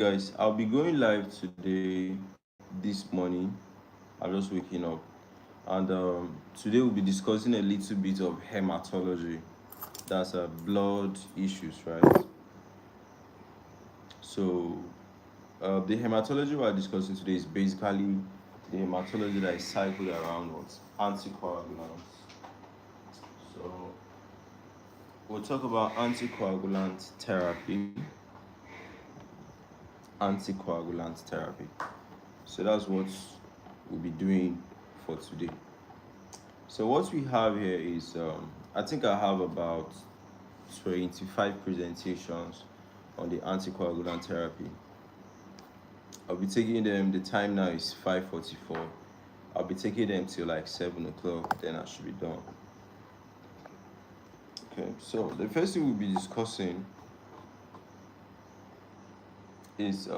Guys, I'll be going live today, this morning. I'm just waking up, and today we'll be discussing a little bit of hematology. That's blood issues, right? So, the hematology we're discussing today is basically the hematology that is cycled around what anticoagulants. So, we'll talk about anticoagulant therapy. Anticoagulant therapy. So that's what we'll be doing for today. So what we have here is, I think I have about 25 presentations on the anticoagulant therapy. I'll be taking them. The time now is 5:44. I'll be taking them till like 7 o'clock. Then I should be done. Okay. So the first thing we'll be discussing is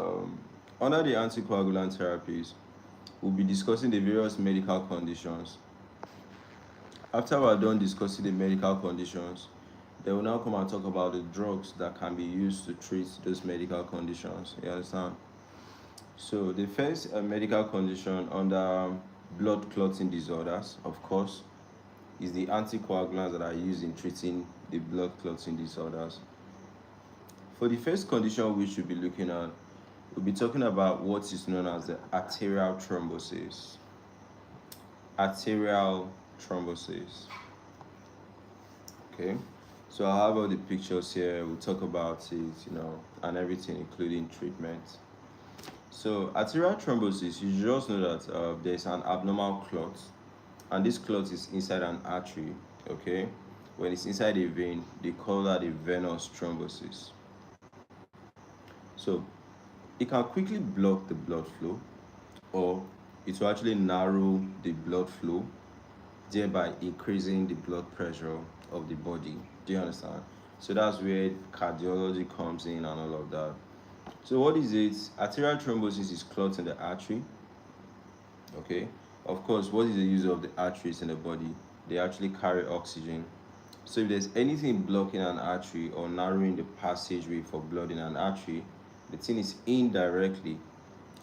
under the anticoagulant therapies, we'll be discussing the various medical conditions. After we're done discussing the medical conditions, they will now come and talk about the drugs that can be used to treat those medical conditions. You understand? So the first medical condition under blood clotting disorders, of course, is the anticoagulants that are used in treating the blood clotting disorders. For the first condition we should be looking at, we'll be talking about what is known as the arterial thrombosis. Arterial thrombosis. Okay, so I have all the pictures here. We'll talk about it, and everything, including treatment. So arterial thrombosis, you just know that there's an abnormal clot, and this clot is inside an artery. Okay, when it's inside a vein, they call that a venous thrombosis. So it can quickly block the blood flow, or it will actually narrow the blood flow, thereby increasing the blood pressure of the body. Do you understand? So that's where cardiology comes in and all of that. So what is it? Arterial thrombosis is clot in the artery. Okay. Of course, what is the use of the arteries in the body? They actually carry oxygen. So if there's anything blocking an artery or narrowing the passageway for blood in an artery, the thing is indirectly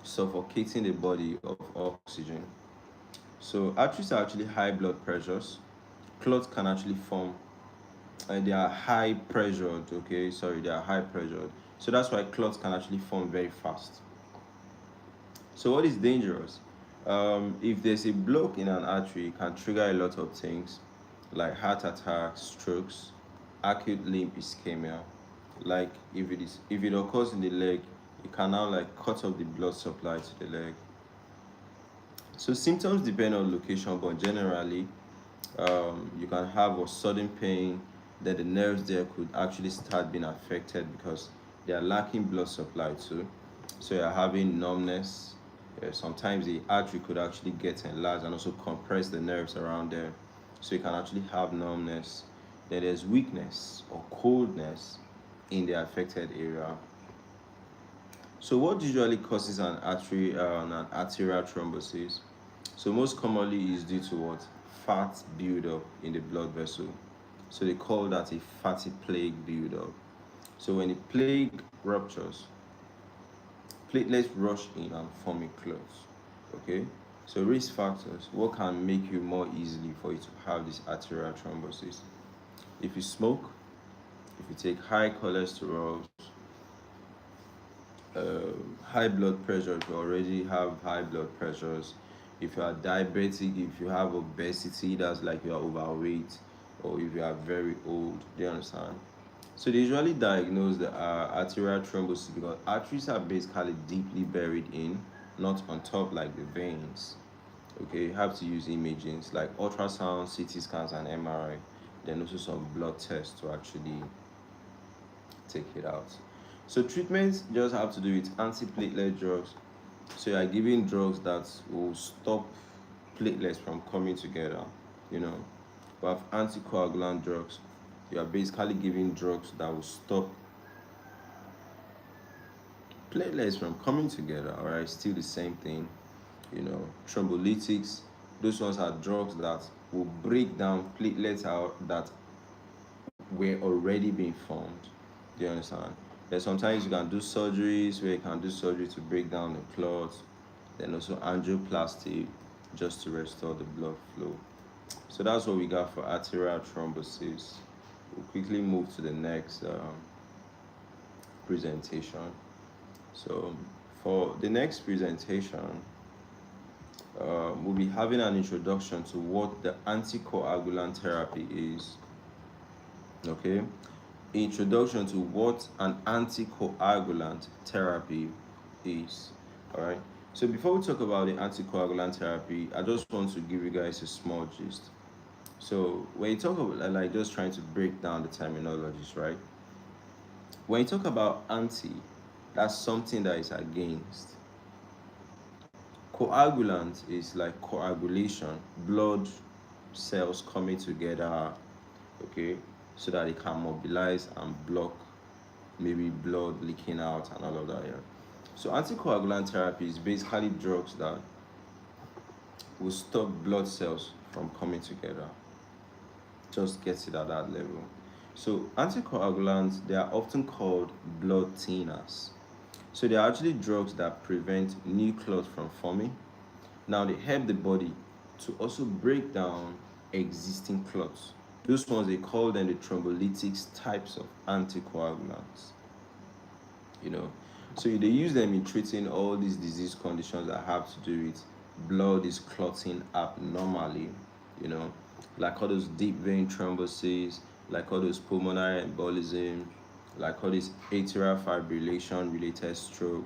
suffocating the body of oxygen. So arteries are actually high blood pressures. Clots can actually form, and they are high pressured. Okay, sorry, they are high pressured. So that's why clots can actually form very fast. So what is dangerous? If there's a block in an artery, it can trigger a lot of things, like heart attacks, strokes, acute limb ischemia. Like if it occurs in the leg, it can now like cut off the blood supply to the leg. So symptoms depend on location, but generally, you can have a sudden pain. That the nerves there could actually start being affected because they are lacking blood supply too. So you're having numbness. Sometimes the artery could actually get enlarged and also compress the nerves around there. So you can actually have numbness. Then there's weakness or coldness in the affected area. So what usually causes an arterial thrombosis? So most commonly is due to what? Fat buildup in the blood vessel. So they call that a fatty plaque buildup. So when the plaque ruptures, platelets rush in and form a clot. Okay? So risk factors, what can make you more easily for you to have this arterial thrombosis? If you smoke, if you take high cholesterol, high blood pressure, if you already have high blood pressures, if you are diabetic, if you have obesity, that's like you are overweight, or if you are very old. Do you understand? So they usually diagnose the arterial thrombosis because arteries are basically deeply buried in, not on top like the veins. Okay, you have to use imagings like ultrasound, CT scans, and MRI. Then also some blood tests to actually take it out. So treatments just have to do with antiplatelet drugs. So you are giving drugs that will stop platelets from coming together. You know, we have anticoagulant drugs. You are basically giving drugs that will stop platelets from coming together. All right, still the same thing. Thrombolytics. Those ones are drugs that will break down platelets out that were already being formed. Do you understand? Then sometimes you can do surgeries where you can do surgery to break down the clots. Then also angioplasty just to restore the blood flow. So that's what we got for arterial thrombosis. We'll quickly move to the next presentation. So for the next presentation, we'll be having an introduction to what the anticoagulant therapy is. Okay, introduction to what an anticoagulant therapy is. All right. So before we talk about the anticoagulant therapy, I just want to give you guys a small gist. So when you talk about like just trying to break down the terminologies, right? When you talk about anti, that's something that is against. Coagulant is like coagulation, blood cells coming together, okay, so that it can mobilize and block maybe blood leaking out and all of that. Yeah. So anticoagulant therapy is basically drugs that will stop blood cells from coming together. Just gets it at that level. So anticoagulants, they are often called blood thinners. So they are actually drugs that prevent new clots from forming. Now they help the body to also break down existing clots. Those ones they call them the thrombolytics types of anticoagulants. You know, so they use them in treating all these disease conditions that have to do with blood is clotting abnormally. You know, like all those deep vein thrombosis, like all those pulmonary embolism, like all this atrial fibrillation related stroke,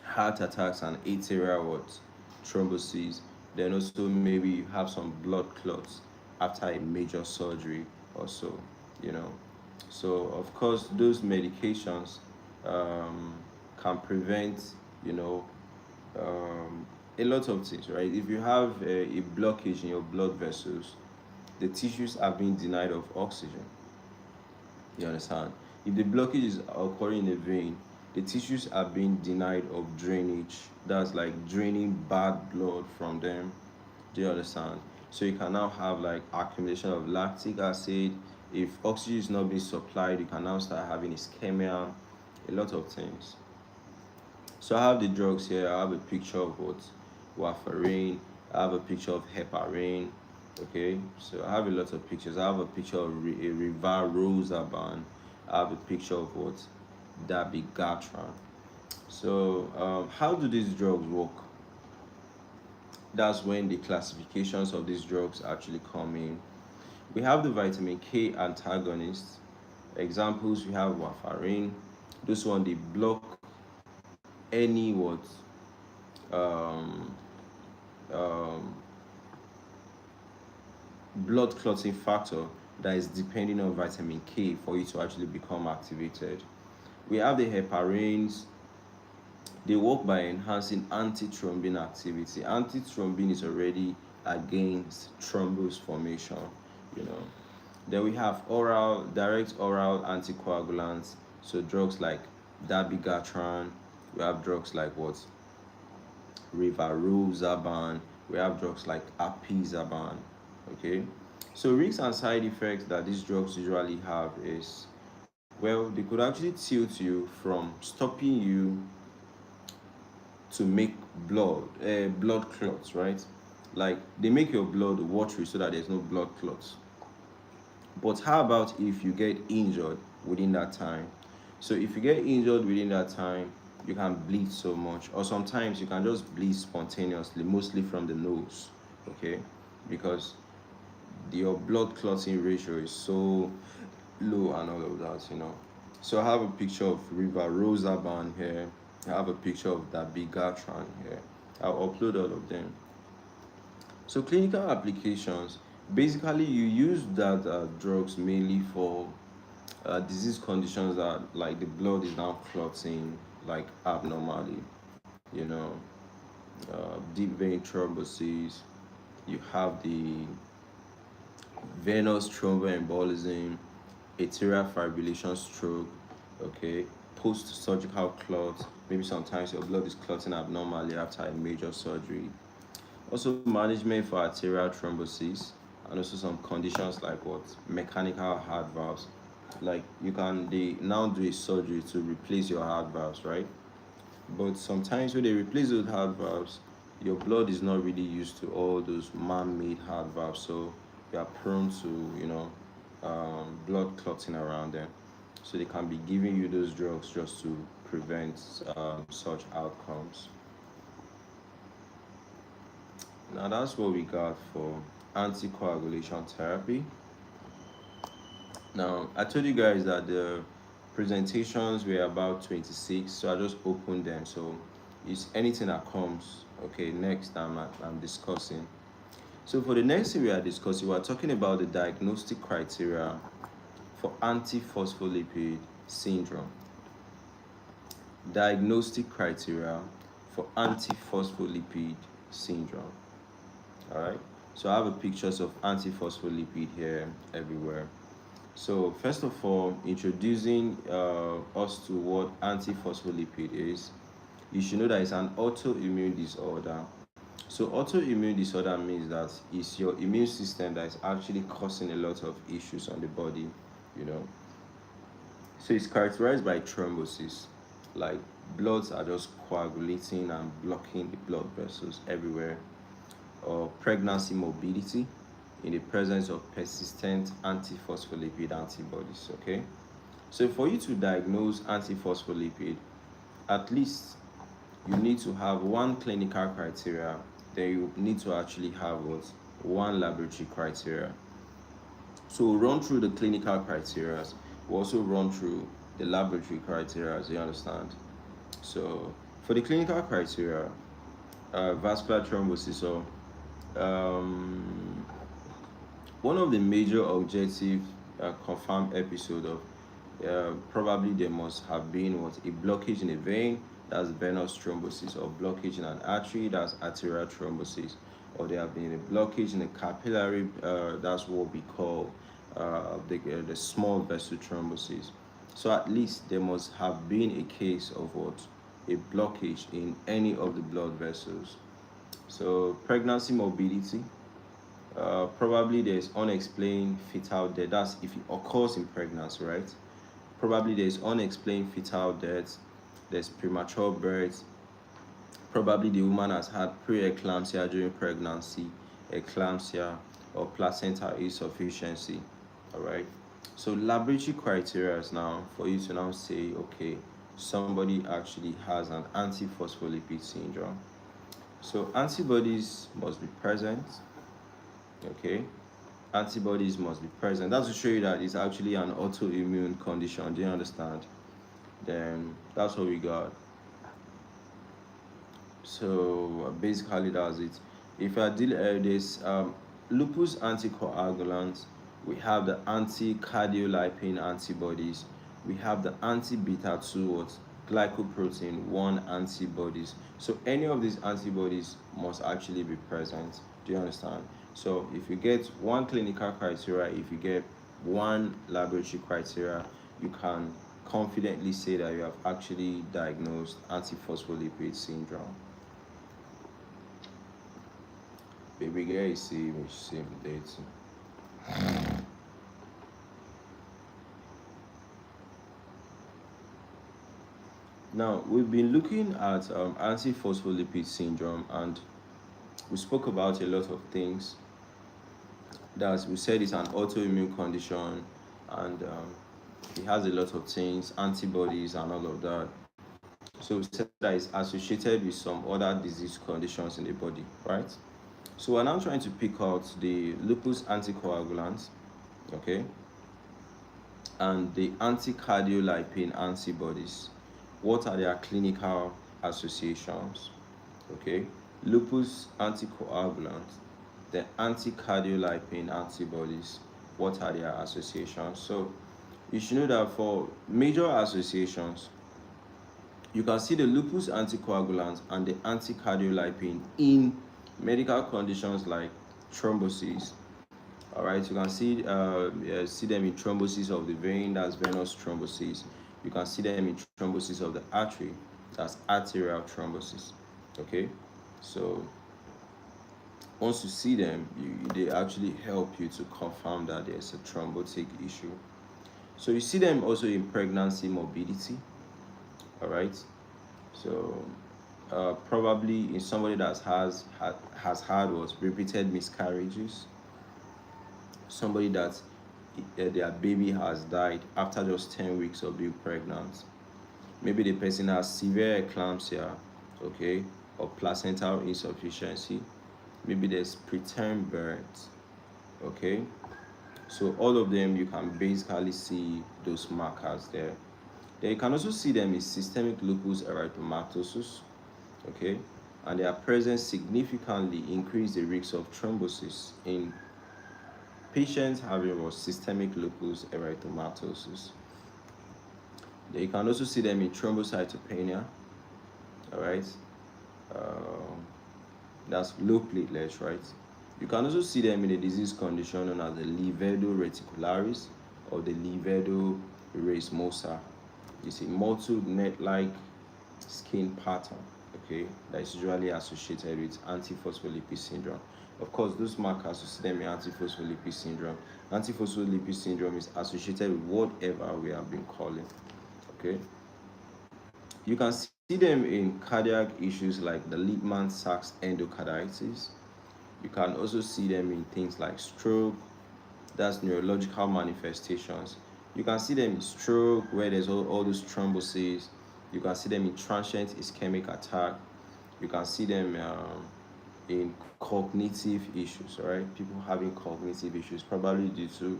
heart attacks and atrial what thrombosis. Then also maybe you have some blood clots after a major surgery or so, you know. So of course those medications um, can prevent, you know, a lot of things, right? If you have a blockage in your blood vessels, the tissues are being denied of oxygen. You understand? If the blockage is occurring in the vein, the tissues are being denied of drainage. That's like draining bad blood from them. Do you understand? So you can now have like accumulation of lactic acid. If oxygen is not being supplied, you can now start having ischemia, a lot of things. So I have the drugs here. I have a picture of what warfarin. I have a picture of heparin. Okay, so I have a lot of pictures. I have a picture of a rivaroxaban. I have a picture of what dabigatran. So how do these drugs work? That's when the classifications of these drugs actually come in. We have the vitamin K antagonists. Examples, we have warfarin. This one they block any what um, um, blood clotting factor that is depending on vitamin K for it to actually become activated. We have the heparins. They work by enhancing antithrombin activity. Antithrombin is already against thrombus formation, you know. Then we have oral, direct oral anticoagulants. So drugs like dabigatran. We have drugs like what? Rivaroxaban. We have drugs like apizaban. Okay. So risks and side effects that these drugs usually have is, well, they could actually tilt you from stopping you to make blood clots, right? Like they make your blood watery so that there's no blood clots. But how about if you get injured within that time? So if you get injured within that time, you can bleed so much, or sometimes you can just bleed spontaneously, mostly from the nose, okay? Because your blood clotting ratio is so low and all of that, you know. So I have a picture of rivaroxaban here. I have a picture of dabigatran here. I'll upload all of them. So clinical applications, basically you use that drugs mainly for disease conditions that like the blood is now clotting like abnormally, you know, deep vein thrombosis. You have the venous thromboembolism, atrial fibrillation stroke, okay, post-surgical clot. Maybe sometimes your blood is clotting abnormally after a major surgery. Also management for arterial thrombosis, and also some conditions like what mechanical heart valves like they now do a surgery to replace your heart valves, right? But sometimes when they replace those heart valves, your blood is not really used to all those man-made heart valves, so you are prone to, blood clotting around them. So they can be giving you those drugs just to prevent such outcomes. Now that's what we got for anticoagulation therapy. Now I told you guys that the presentations were about 26, so I just opened them. So it's anything that comes. Okay, next I'm discussing. So for the next thing we are discussing, we are talking about the diagnostic criteria for antiphospholipid syndrome. Diagnostic criteria for antiphospholipid syndrome. All right. So I have a pictures of antiphospholipid here everywhere. So first of all, introducing us to what antiphospholipid is, you should know that it's an autoimmune disorder. So autoimmune disorder means that it's your immune system that is actually causing a lot of issues on the body, you know. So it's characterized by thrombosis, like bloods are just coagulating and blocking the blood vessels everywhere, or pregnancy morbidity in the presence of persistent antiphospholipid antibodies. Okay, so for you to diagnose antiphospholipid, at least you need to have one clinical criteria, then you need to actually have what, one laboratory criteria. So we'll run through the clinical criteria, we'll also run through the laboratory criteria, you understand. So for the clinical criteria, vascular thrombosis, so um, one of the major objective confirmed episode of probably there must have been what, a blockage in a vein, that's venous thrombosis, or blockage in an artery, that's arterial thrombosis, or there have been a blockage in a capillary, that's what we call the small vessel thrombosis. So at least there must have been a case of what, a blockage in any of the blood vessels. So pregnancy morbidity, probably there's unexplained fetal death. That's if it occurs in pregnancy, right? Probably there's unexplained fetal death. There's premature birth. Probably the woman has had preeclampsia during pregnancy, eclampsia, or placental insufficiency. All right. So laboratory criteria is now for you to now say, okay, somebody actually has an antiphospholipid syndrome. So antibodies must be present. Okay, antibodies must be present. That's to show you that it's actually an autoimmune condition. Do you understand? Then that's what we got. So basically that's it. If I deal this lupus anticoagulant, we have the anti-cardiolipin antibodies, we have the anti-beta 2 glycoprotein 1 antibodies. So any of these antibodies must actually be present. Do you understand? So if you get one clinical criteria, if you get one laboratory criteria, you can confidently say that you have actually diagnosed antiphospholipid syndrome. Baby girl, see me, same date. Now we've been looking at antiphospholipid syndrome, and we spoke about a lot of things. That we said it's an autoimmune condition, and it has a lot of things, antibodies and all of that. So we said that it's associated with some other disease conditions in the body, right? So we're now trying to pick out the lupus anticoagulant, okay, and the anti-cardiolipin antibodies. What are their clinical associations? Okay, lupus anticoagulant, the anti-cardiolipin antibodies. What are their associations? So you should know that for major associations, you can see the lupus anticoagulant and the anti-cardiolipin in medical conditions like thrombosis. All right, you can see them in thrombosis of the vein, that's venous thrombosis. You can see them in thrombosis of the artery, that's arterial thrombosis. Okay, so once you see them, they actually help you to confirm that there's a thrombotic issue. So you see them also in pregnancy morbidity. All right. So probably in somebody that has had was repeated miscarriages, somebody that their baby has died after just 10 weeks of being pregnant. Maybe the person has severe eclampsia, okay, or placental insufficiency. Maybe there's preterm birth, okay. So all of them, you can basically see those markers there. Then you can also see them in systemic lupus erythematosus, okay, and their presence significantly increase the risk of thrombosis in patients having what systemic lupus erythematosus. Then you can also see them in thrombocytopenia, all right. Um, that's low platelets, right? You can also see them in a disease condition known as the livedo reticularis or the livedo racemosa. It's a mottled net-like skin pattern, okay, that is usually associated with antiphospholipid syndrome. Of course, those markers, you see them in antiphospholipid syndrome. Antiphospholipid syndrome is associated with whatever we have been calling, okay. You can see them in cardiac issues like the Liebman-Sachs endocarditis. You can also see them in things like stroke, that's neurological manifestations. You can see them in stroke where there's all those thrombosis. You can see them in transient ischemic attack. You can see them in cognitive issues, right? People having cognitive issues, probably due to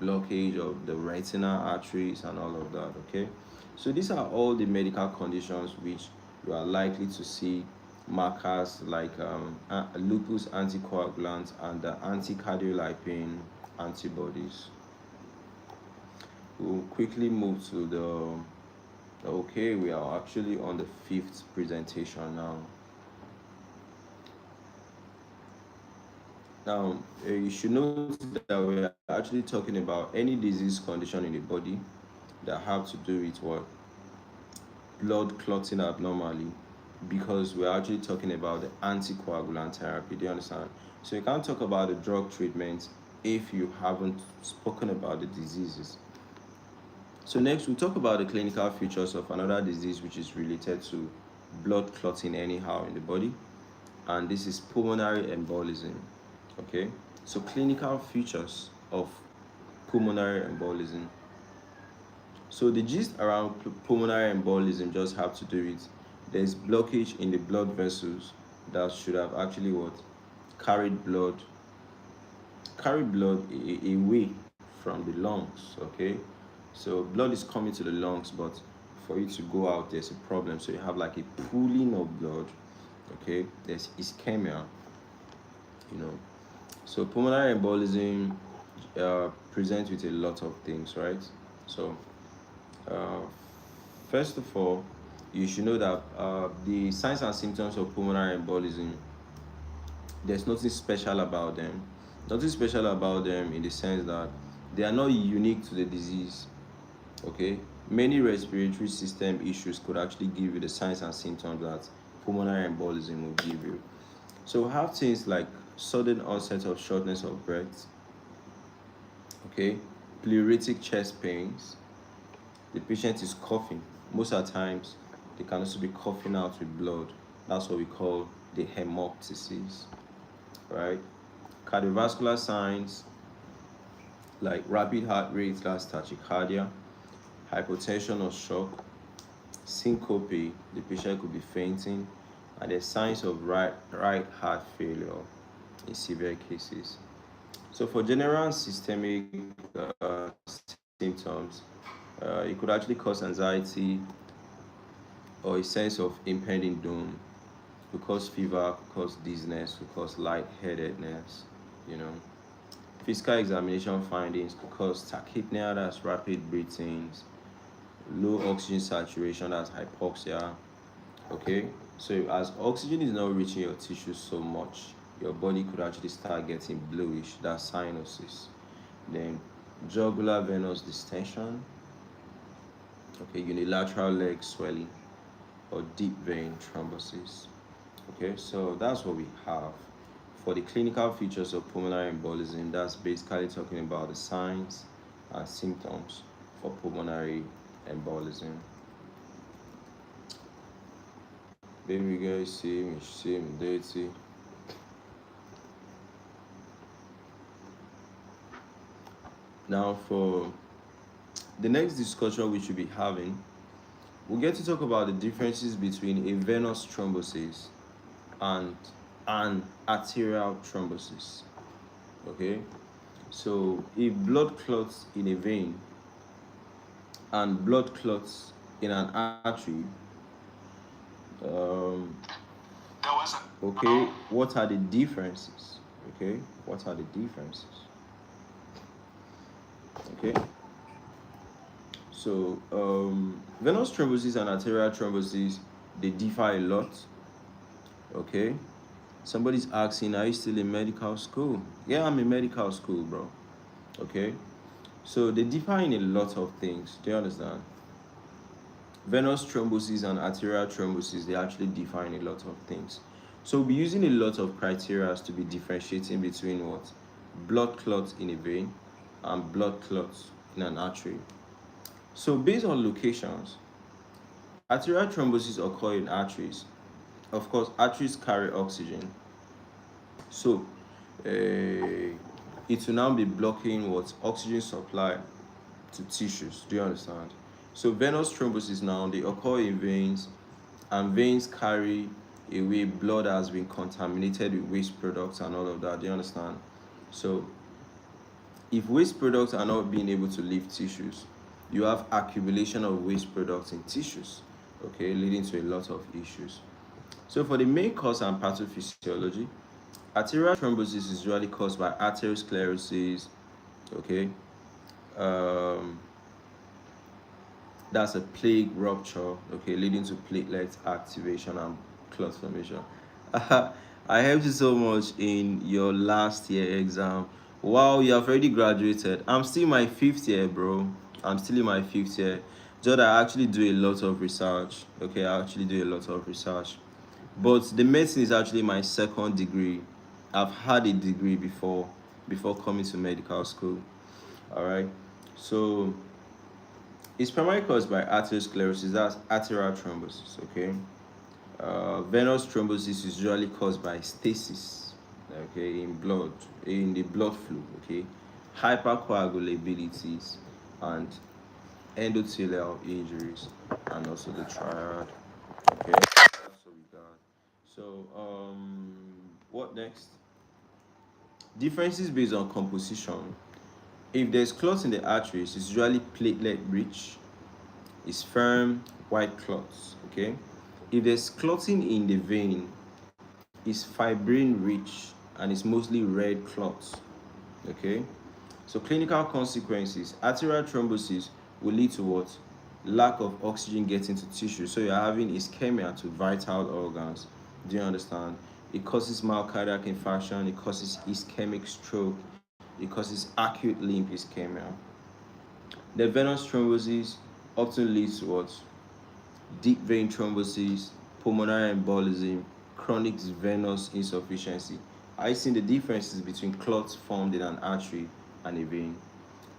blockage of the retinal arteries and all of that, okay? So these are all the medical conditions which you are likely to see markers like lupus anticoagulant and the anticardiolipin antibodies. We'll quickly move to the, okay, we are actually on the fifth presentation now. Now, you should note that we are actually talking about any disease condition in the body that have to do with what? Blood clotting abnormally, because we're actually talking about the anticoagulant therapy. Do you understand? So you can't talk about the drug treatment if you haven't spoken about the diseases. So next we'll talk about the clinical features of another disease which is related to blood clotting anyhow in the body, and this is pulmonary embolism. Okay, so clinical features of pulmonary embolism. So the gist around pulmonary embolism just have to do with there's blockage in the blood vessels that should have actually what carried blood away from the lungs, okay. So blood is coming to the lungs, but for it to go out there's a problem, so you have like a pooling of blood, okay. There's ischemia, you know. So pulmonary embolism presents with a lot of things, right? So uh, first of all, you should know that the signs and symptoms of pulmonary embolism, there's nothing special about them. Nothing special about them in the sense that they are not unique to the disease, okay. Many respiratory system issues could actually give you the signs and symptoms that pulmonary embolism will give you. So we have things like sudden onset of shortness of breath, okay, pleuritic chest pains, the patient is coughing. Most of the times, they can also be coughing out with blood. That's what we call the hemoptysis, right? Cardiovascular signs like rapid heart rate, that's tachycardia, hypotension or shock, syncope, the patient could be fainting, and the signs of right heart failure in severe cases. So for general and systemic symptoms, it could actually cause anxiety or a sense of impending doom, could cause fever, could cause dizziness, could cause lightheadedness, you know. Physical examination findings could cause tachypnea, that's rapid breathings, low oxygen saturation, that's hypoxia, okay. So as oxygen is not reaching your tissues so much, your body could actually start getting bluish, that's cyanosis. Then jugular venous distension, okay, unilateral leg swelling, or deep vein thrombosis. Okay, so that's what we have. For the clinical features of pulmonary embolism, that's basically talking about the signs and symptoms. for pulmonary embolism. Baby girl, see me dirty. Now, for the next discussion we should be having, we'll get to talk about the differences between a venous thrombosis and an arterial thrombosis. Okay, so if blood clots in a vein and blood clots in an artery, um, okay, what are the differences? Okay, what are the differences? Okay, so venous thrombosis and arterial thrombosis, they differ a lot. Okay, somebody's asking, are you still in medical school? Yeah, I'm in medical school, bro. Okay, so they differ in a lot of things. Do you understand? Venous thrombosis and arterial thrombosis, they actually differ in a lot of things. So we'll be using a lot of criteria to be differentiating between what? Blood clots in a vein and blood clots in an artery. So based on locations, arterial thrombosis occur in arteries. Of course, arteries carry oxygen. So it will now be blocking what? Oxygen supply to tissues. Do you understand? So venous thrombosis now, they occur in veins, and veins carry away blood that has been contaminated with waste products and all of that. Do you understand? So if waste products are not being able to leave tissues, you have accumulation of waste products in tissues, okay, leading to a lot of issues. So for the main cause and pathophysiology, arterial thrombosis is usually caused by arteriosclerosis, okay. Um, that's a plaque rupture, okay, leading to platelet activation and clot formation. I helped you so much in your last year exam. Wow, you have already graduated. I'm still in my fifth year, bro. I'm still in my fifth year. Just that I actually do a lot of research. Okay, I actually do a lot of research. But the medicine is actually my second degree. I've had a degree before coming to medical school. All right. So it's primarily caused by arteriosclerosis, that's arterial thrombosis, okay? Venous thrombosis is usually caused by stasis, okay, in the blood flow, okay? Hypercoagulabilities and endothelial injuries, and also the triad, okay? That's what we got. So, what next? Differences based on composition. If there's clots in the arteries, it's usually platelet rich, is firm white clots, okay. If there's clotting in the vein, is fibrin rich and it's mostly red clots, okay. So clinical consequences, arterial thrombosis will lead to what? Lack of oxygen getting to tissue, so you're having ischemia to vital organs. Do you understand? It causes myocardial infarction, it causes ischemic stroke, it causes acute limb ischemia. The venous thrombosis often leads to what? Deep vein thrombosis, pulmonary embolism, chronic venous insufficiency. I see the differences between clots formed in an artery and a vein.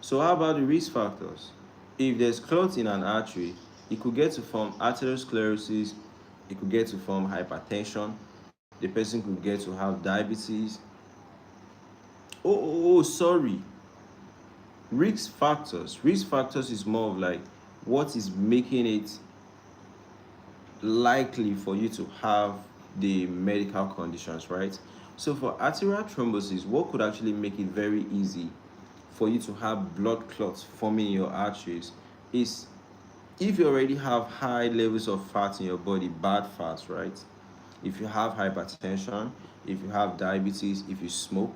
So how about the risk factors? If there's clot in an artery, it could get to form arteriosclerosis, it could get to form hypertension, the person could get to have diabetes. Sorry. Risk factors is more of like what is making it likely for you to have the medical conditions, right? So for arterial thrombosis, what could actually make it very easy for you to have blood clots forming in your arteries is if you already have high levels of fat in your body, bad fats, right? If you have hypertension, if you have diabetes, if you smoke,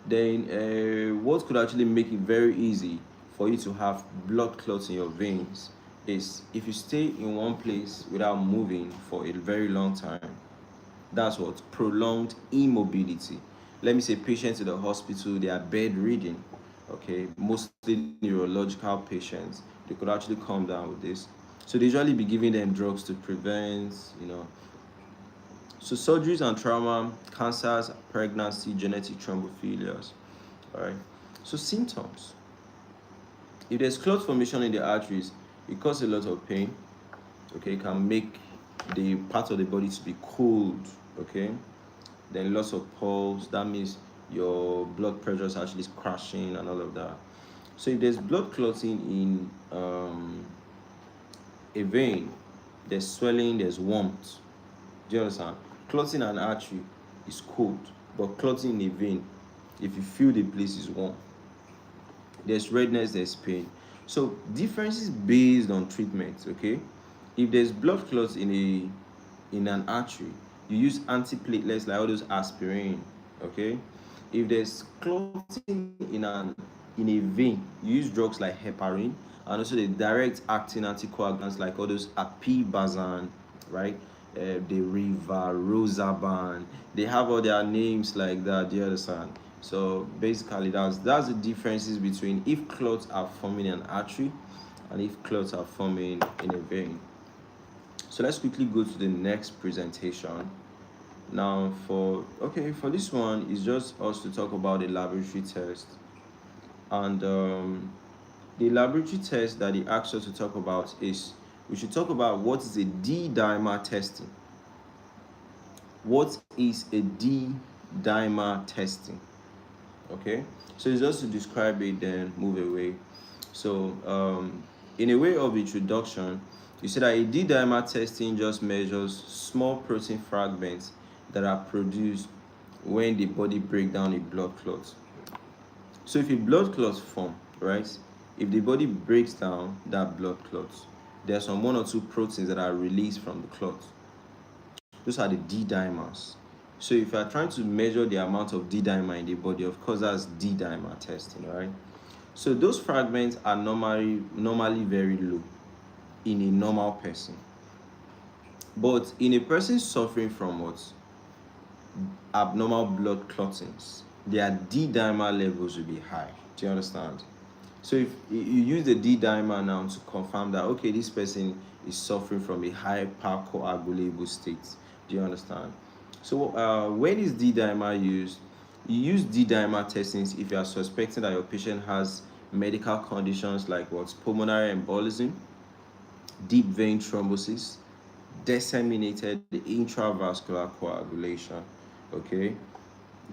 then what could actually make it very easy for you to have blood clots in your veins is if you stay in one place without moving for a very long time. That's what prolonged immobility. Let me say patients in the hospital, they are bedridden, okay, mostly neurological patients. They could actually calm down with this. So they usually be giving them drugs to prevent, so surgeries and trauma, cancers, pregnancy, genetic thrombophilias. All right. So symptoms. If there's clot formation in the arteries, it causes a lot of pain. Okay, it can make the part of the body to be cold. Okay, then loss of pulse. That means your blood pressure is actually crashing and all of that. So if there's blood clotting in a vein, there's swelling, there's warmth. Do you understand? Clotting an artery is cold, but clotting in a vein, if you feel the place is warm, there's redness, there's pain. So differences based on treatment. Okay, if there's blood clots in an artery, you use antiplatelets like all those aspirin. Okay, if there's clotting in a vein, you use drugs like heparin and also the direct acting anticoagulants like all those apibazan, right? The rivaroxaban. They have all their names like that. Do you understand? So basically, that's the differences between if clots are forming in an artery and if clots are forming in a vein. So let's quickly go to the next presentation. Now for this one is just us to talk about the laboratory test. And the laboratory test that they asked us to talk about is we should talk about what is a D-dimer testing. What is a D-dimer testing? Okay, so it's just to describe it, then move away. So in a way of introduction, you see that a D-dimer testing just measures small protein fragments that are produced when the body breaks down a blood clot. So if a blood clot form, right, if the body breaks down that blood clot, there are some one or two proteins that are released from the clot. Those are the D-dimers. So if you are trying to measure the amount of D-dimer in the body, of course that's D-dimer testing, right? So those fragments are normally very low in a normal person. But in a person suffering from what? Abnormal blood clottings, their D-dimer levels will be high. Do you understand? So if you use the D-dimer now to confirm that, okay, this person is suffering from a hypercoagulable state. Do you understand? So when is D-dimer used? You use D-dimer testings if you are suspecting that your patient has medical conditions like what? Pulmonary embolism, deep vein thrombosis, disseminated intravascular coagulation. Okay,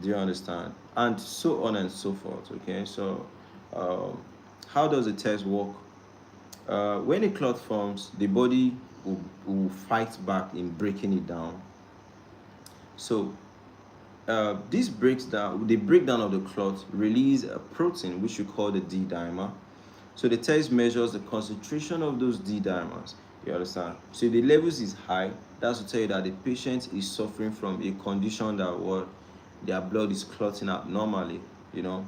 do you understand? And so on and so forth. Okay, so how does the test work? When a clot forms, the body will fight back in breaking it down. So this breaks down, the breakdown of the clot release a protein which we call the D-dimer. So the test measures the concentration of those D-dimers. You understand? So if the levels is high, that's to tell you that the patient is suffering from a condition that what their blood is clotting abnormally. You know.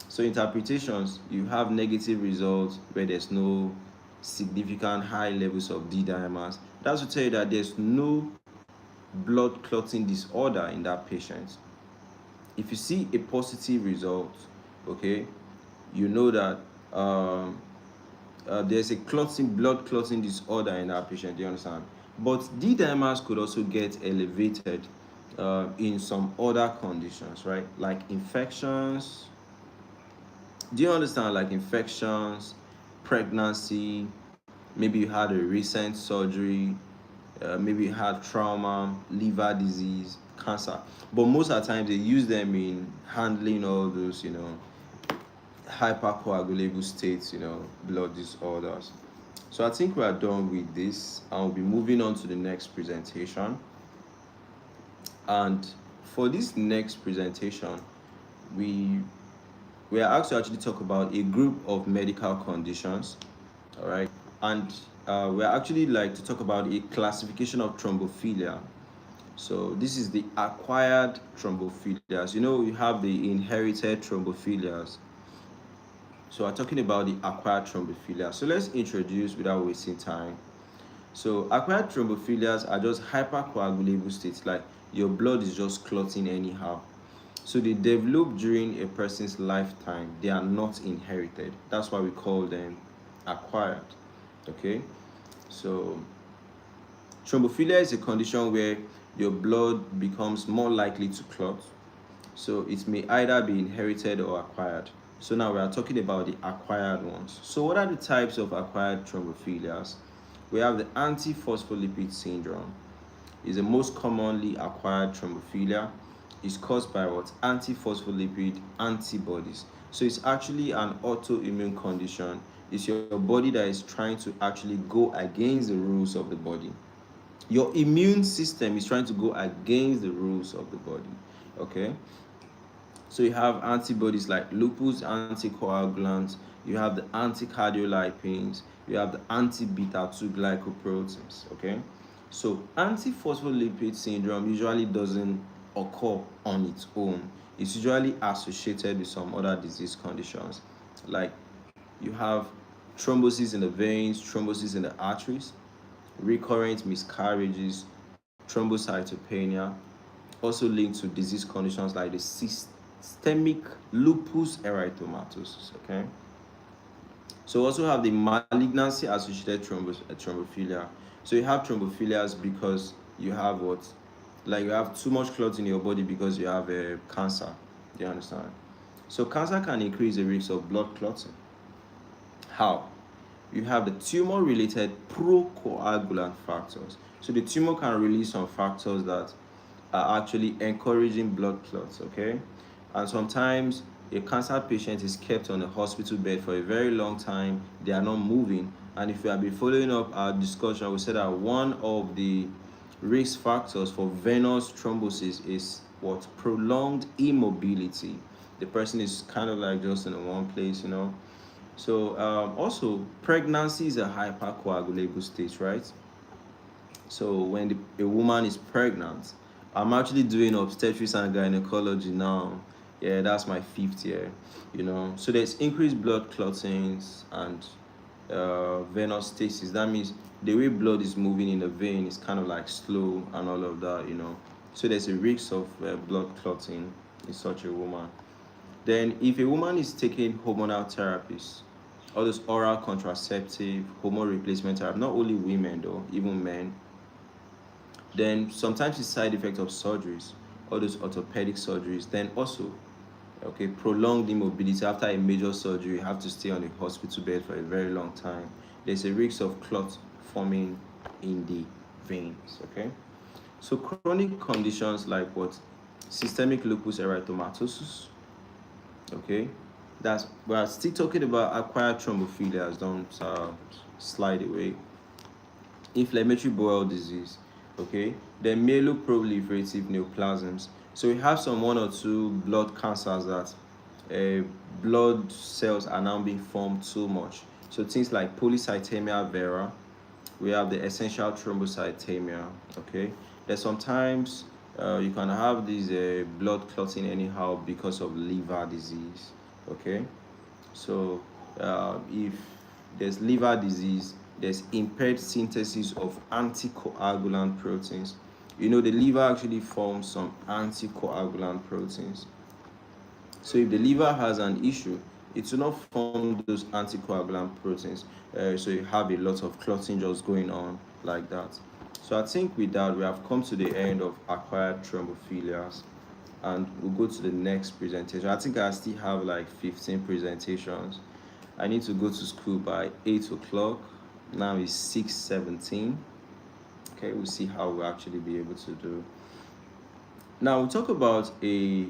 So interpretations, you have negative results where there's no significant high levels of D-dimers. That's to tell you that there's no blood clotting disorder in that patient. If you see a positive result, okay, you know that there's a blood clotting disorder in that patient. Do you understand? But D-dimers could also get elevated in some other conditions, right? Like infections. Do you understand? Like infections, pregnancy, maybe you had a recent surgery, maybe you had trauma, liver disease, cancer. But most of the time they use them in handling all those, hypercoagulable states, blood disorders. So I think we are done with this. I'll be moving on to the next presentation. And for this next presentation, we are asked to actually talk about a group of medical conditions. All right. And we're actually like to talk about a classification of thrombophilia. So this is the acquired thrombophilias. You have the inherited thrombophilias. So we're talking about the acquired thrombophilia. So let's introduce without wasting time. So acquired thrombophilias are just hypercoagulable states, like your blood is just clotting anyhow. So they develop during a person's lifetime. They are not inherited. That's why we call them acquired. Okay, so thrombophilia is a condition where your blood becomes more likely to clot. So it may either be inherited or acquired. So now we are talking about the acquired ones. So what are the types of acquired thrombophilias? We have the antiphospholipid syndrome. Is the most commonly acquired thrombophilia. Is caused by what? Antiphospholipid antibodies. So it's actually an autoimmune condition. It's your body that is trying to actually go against the rules of the body. Your immune system is trying to go against the rules of the body. Okay? So you have antibodies like lupus, anticoagulants, you have the anticardiolipins, you have the anti-beta 2 glycoproteins. Okay? So antiphospholipid syndrome usually doesn't occur on its own. It's usually associated with some other disease conditions. Like you have thrombosis in the veins, thrombosis in the arteries, recurrent miscarriages, thrombocytopenia, also linked to disease conditions like the systemic lupus erythematosus. Okay, so we also have the malignancy associated thrombophilia. So you have thrombophilias because you have what, like you have too much clot in your body because you have a cancer. Do you understand? So cancer can increase the risk of blood clotting. How? You have the tumor related procoagulant factors. So the tumor can release some factors that are actually encouraging blood clots. Okay, and sometimes a cancer patient is kept on a hospital bed for a very long time, they are not moving. And if you have been following up our discussion, we said that one of the risk factors for venous thrombosis is what? Prolonged immobility. The person is kind of like just in one place. So also pregnancy is a hypercoagulable state, right? So when a woman is pregnant, I'm actually doing obstetrics and gynecology now. Yeah, that's my 5th year. So there's increased blood clottings and venous stasis. That means the way blood is moving in the vein is kind of like slow and all of that. So there's a risk of blood clotting in such a woman. Then if a woman is taking hormonal therapies, all those oral contraceptive, hormone replacement therapy, not only women though, even men, then sometimes it's side effect of surgeries, all those orthopedic surgeries. Then also, okay, prolonged immobility after a major surgery, you have to stay on a hospital bed for a very long time. There's a risk of clot forming in the veins. Okay, so chronic conditions like what? Systemic lupus erythematosus. Okay, that's, we're still talking about acquired thrombophilias. Don't slide away. Inflammatory bowel disease. Okay, then myeloproliferative neoplasms. So we have some 1 or 2 blood cancers that blood cells are now being formed too much. So things like polycythemia vera, we have the essential thrombocythemia. Okay, there's sometimes you can have this blood clotting anyhow because of liver disease. Okay, so if there's liver disease, there's impaired synthesis of anticoagulant proteins. The liver actually forms some anticoagulant proteins. So if the liver has an issue, it will not form those anticoagulant proteins. So you have a lot of clotting just going on like that. So I think with that, we have come to the end of acquired thrombophilias. And we'll go to the next presentation. I think I still have like 15 presentations. I need to go to school by 8 o'clock. Now it's 6:17. Okay, we'll see how we'll actually be able to do. Now we'll talk about a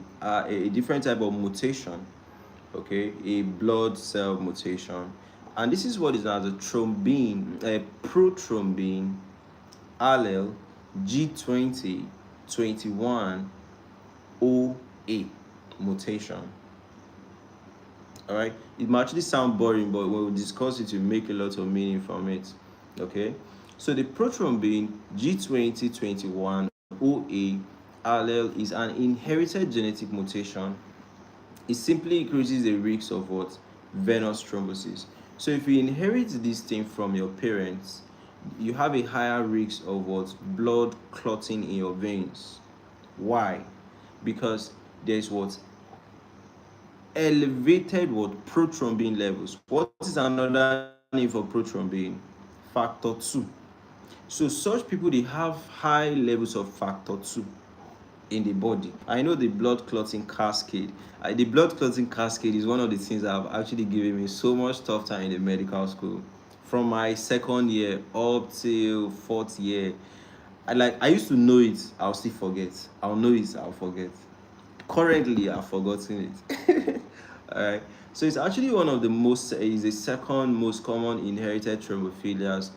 different type of mutation. Okay, a blood cell mutation. And this is what is known as a thrombin, a prothrombin allele G2021OA mutation. All right, it might actually sound boring, but when we discuss it, we make a lot of meaning from it. Okay, so the prothrombin G2021OA allele is an inherited genetic mutation. It simply increases the risk of what? Venous thrombosis. So if you inherit this thing from your parents, you have a higher risk of what? Blood clotting in your veins. Why? Because there's what? Elevated what? Prothrombin levels. What is another name for prothrombin? Factor 2. So such people, they have high levels of factor 2. in the body. I know the blood clotting cascade. The blood clotting cascade is one of the things that have actually given me so much tough time in the medical school. From my second year up till fourth year, I used to know it, I'll still forget. I'll know it, I'll forget. Currently, I've forgotten it. All right. So it's actually one of the most, is the second most common inherited thrombophilias.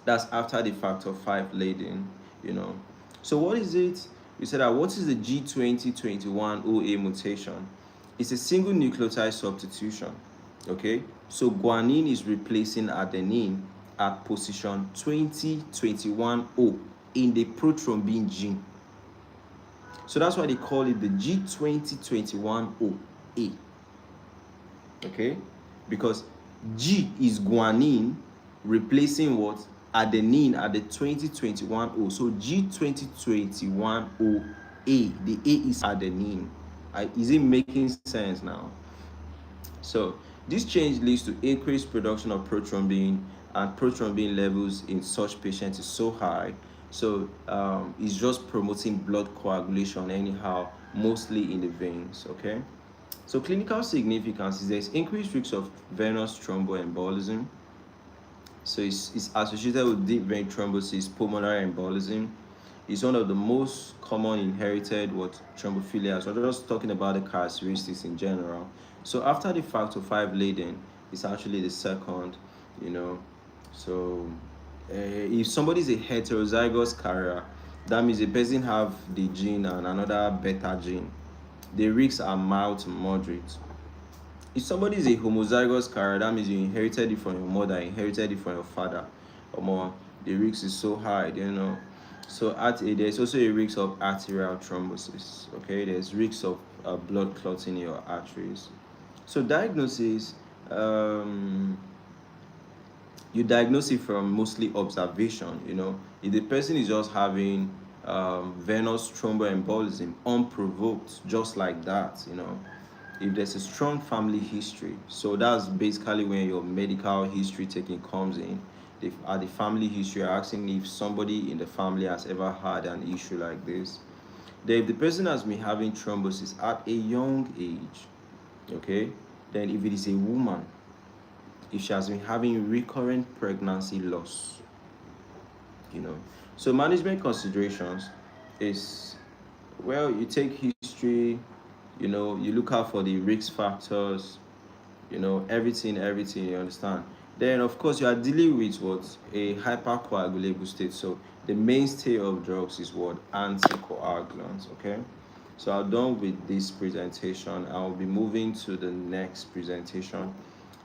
That's after the factor 5 laden, you know. So what is it? We said that what is the G2021OA mutation? It's a single nucleotide substitution. Okay. So guanine is replacing adenine at position 2021O in the prothrombin gene. So that's why they call it the G2021OA. Okay? Because G is guanine replacing what? Adenine at the 2021O. So G2021OA. The A is adenine. Is it making sense now? So this change leads to increased production of prothrombin, and prothrombin levels in such patients is so high. So it's just promoting blood coagulation anyhow, mostly in the veins. Okay. So clinical significance is there's increased risk of venous thromboembolism. So it's associated with deep vein thrombosis, pulmonary embolism. It's one of the most common inherited thrombophilia. So I'm just talking about the characteristics in general. So after the factor 5 laden, it's actually the second, you know. So if somebody is a heterozygous carrier, that means the person have the gene and another beta gene. The risks are mild to moderate. If somebody is a homozygous carrier, that means you inherited it from your mother, inherited it from your father, or more. The risk is so high, you know. So there's also a risk of arterial thrombosis. Okay, there's risks of blood clotting in your arteries. So diagnosis, you diagnose it from mostly observation. You know, if the person is just having venous thromboembolism unprovoked, just like that, you know, if there's a strong family history, so that's basically when your medical history taking comes in. At the family history, you're asking if somebody in the family has ever had an issue like this. Then if the person has been having thrombosis at a young age, okay, then if it is a woman, if she has been having recurrent pregnancy loss, you know. So management considerations is, well, you take history, you know, you look out for the risk factors, you know, everything, you understand. Then of course you are dealing with what? A hypercoagulable state. So the mainstay of drugs is what? Anticoagulants. Okay. So I'm done with this presentation. I'll be moving to the next presentation.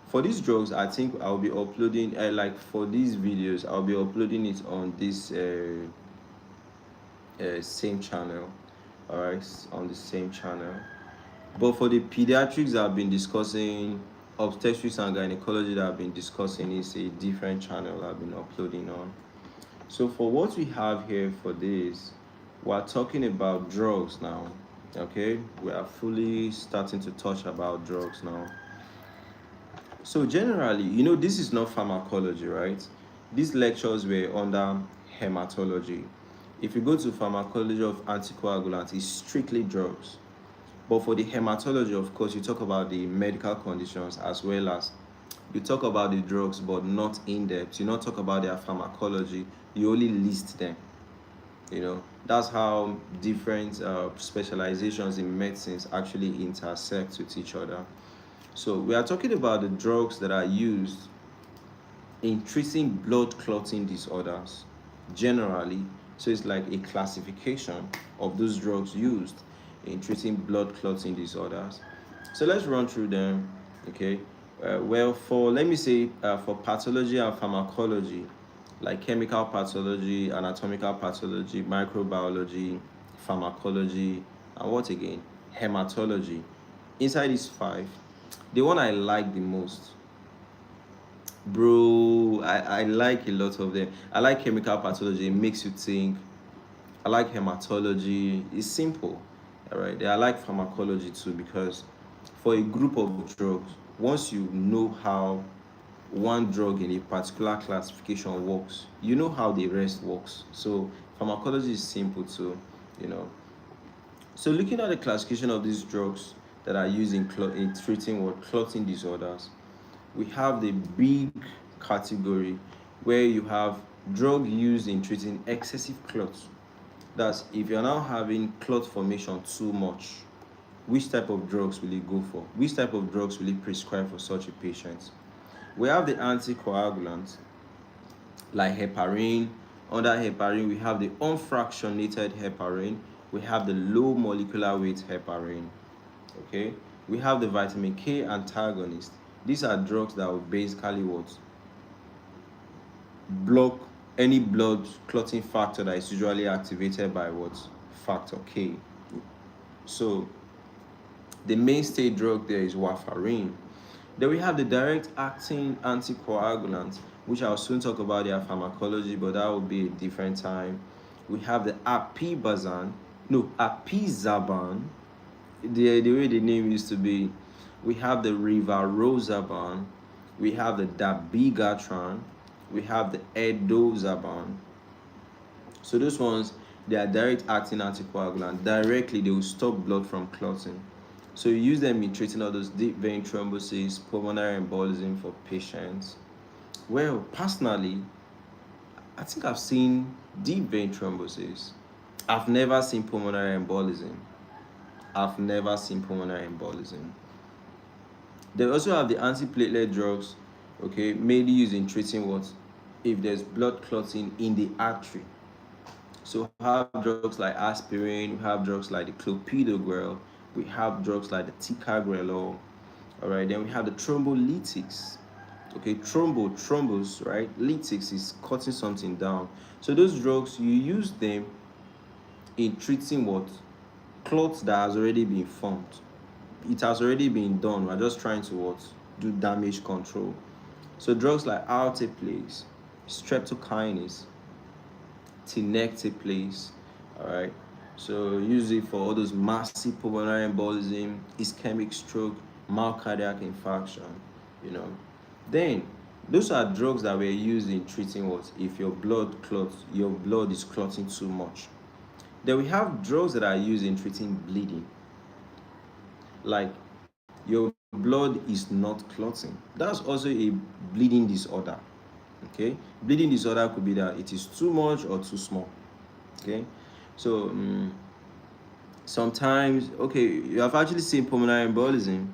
For these drugs, I think I'll be uploading, like for these videos, I'll be uploading it on this same channel. All right, on the same channel. But for the pediatrics that I've been discussing, obstetrics and gynecology that I've been discussing, is a different channel I've been uploading on. So for what we have here for this, we're talking about drugs now. Okay, we are fully starting to touch about drugs now. So generally, you know, this is not pharmacology, right? These lectures were under hematology. If you go to pharmacology of anticoagulant, it's strictly drugs. But for the hematology, of course, you talk about the medical conditions as well as you talk about the drugs, but not in depth. You not talk about their pharmacology. You only list them. You know, that's how different specializations in medicines actually intersect with each other. So we are talking about the drugs that are used in treating blood clotting disorders generally. So it's like a classification of those drugs used in treating blood clotting disorders. So let's run through them. Okay. Well, for let me say for pathology and pharmacology, like chemical pathology, anatomical pathology, microbiology, pharmacology, and what again? Hematology. Inside these 5, the one I like the most, bro, I like a lot of them. I like chemical pathology, it makes you think. I like hematology, it's simple. All right, I like pharmacology too, because for a group of drugs, once you know how one drug in a particular classification works, you know how the rest works. So pharmacology is simple too, you know. So looking at the classification of these drugs that are used in treating what clotting disorders, we have the big category where you have drug used in treating excessive clots. That's if you're now having clot formation too much, which type of drugs will it go for? Which type of drugs will it prescribe for such a patient? We have the anticoagulants like heparin. Under heparin, we have the unfractionated heparin. We have the low molecular weight heparin. Okay, we have the vitamin K antagonist. These are drugs that will basically what block any blood clotting factor that is usually activated by what factor K. So the mainstay drug there is warfarin. Then we have the direct acting anticoagulants, which I'll soon talk about their pharmacology, but that will be a different time. We have the apizaban, the way the name used to be. We have the rivaroxaban, we have the dabigatran, we have the edozaban. So those ones, they are direct acting anticoagulant. Directly, they will stop blood from clotting. So you use them in treating all those deep vein thrombosis, pulmonary embolism for patients. Well, personally, I think I've seen deep vein thrombosis. I've never seen pulmonary embolism. I've never seen pulmonary embolism. They also have the antiplatelet drugs, okay, mainly used in treating what? If there's blood clotting in the artery. So we have drugs like aspirin, we have drugs like the clopidogrel, we have drugs like the ticagrelor. All right, then we have the thrombolytics. Okay, thrombos, right? Lytics is cutting something down. So those drugs, you use them in treating what? Clots that has already been formed. It has already been done. We're just trying to what? Do damage control. So drugs like alteplase, streptokinase, tinecteplase, all right? So use it for all those massive pulmonary embolism, ischemic stroke, myocardial infarction, you know. Then those are drugs that were used in treating what? If your blood is clotting too much. Then we have drugs that are used in treating bleeding. Like your blood is not clotting. That's also a bleeding disorder. Okay? Bleeding disorder could be that it is too much or too small. Okay? So sometimes, okay, you have actually seen pulmonary embolism.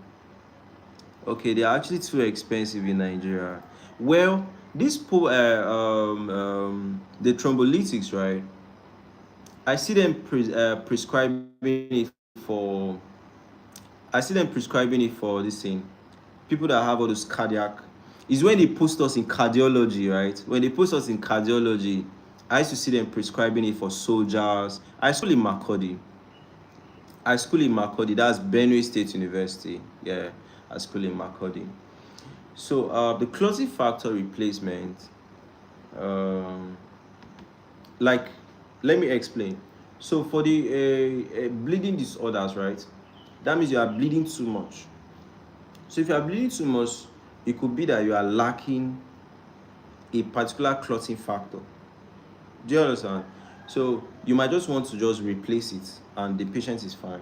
Okay, they're actually too expensive in Nigeria. Well, the thrombolytics, right? I see them prescribing it for. I see them prescribing it for this thing. People that have all those cardiac. Is when they post us in cardiology, right? When they post us in cardiology, I used to see them prescribing it for soldiers. I school in Makodi. That's Benue State University. Yeah, I school in Makodi. So the clotting factor replacement, um, like, let me explain. So for the bleeding disorders, right? That means you are bleeding too much. So if you are bleeding too much, it could be that you are lacking a particular clotting factor. Do you understand? So you might just want to just replace it and the patient is fine.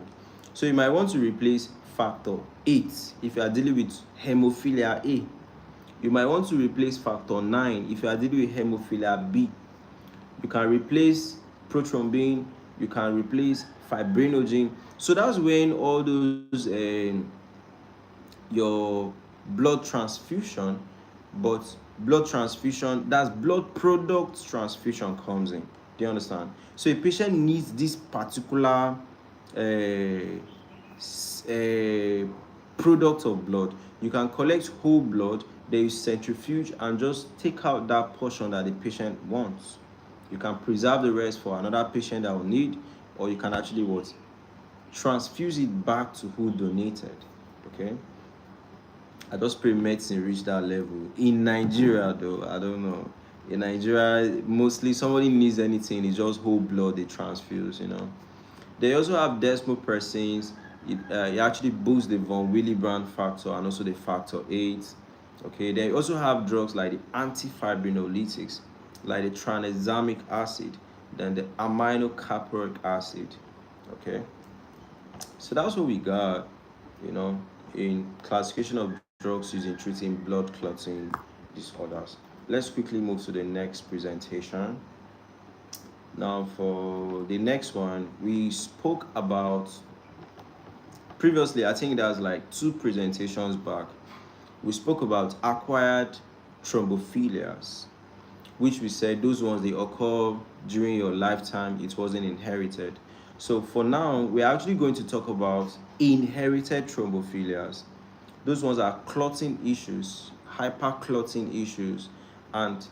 So you might want to replace factor 8 if you are dealing with hemophilia A. You might want to replace factor 9 if you are dealing with hemophilia B. You can replace prothrombin, you can replace fibrinogen. So that's when all those your blood transfusion, but blood transfusion, that's blood product transfusion comes in. Do you understand? So a patient needs this particular product of blood. You can collect whole blood, then you centrifuge and just take out that portion that the patient wants. You can preserve the rest for another patient that will need, or you can actually what? Transfuse it back to who donated. Okay? I just pray medicine reach that level. In Nigeria, though, I don't know. In Nigeria, mostly somebody needs anything, it's just whole blood they transfuse, you know. They also have desmopressins. It actually boosts the von Willebrand factor and also the factor 8. Okay, they also have drugs like the antifibrinolytics, like the tranexamic acid, then the aminocaproic acid. Okay, So that's what we got, you know, in classification of drugs used in treating blood clotting disorders. Let's quickly move to the next presentation. Now, for the next one, we spoke about previously, I think that's like two presentations back, we spoke about acquired thrombophilias, which we said those ones they occur during your lifetime, it wasn't inherited. So for now, we're actually going to talk about inherited thrombophilias. Those ones are clotting issues, hyperclotting issues, and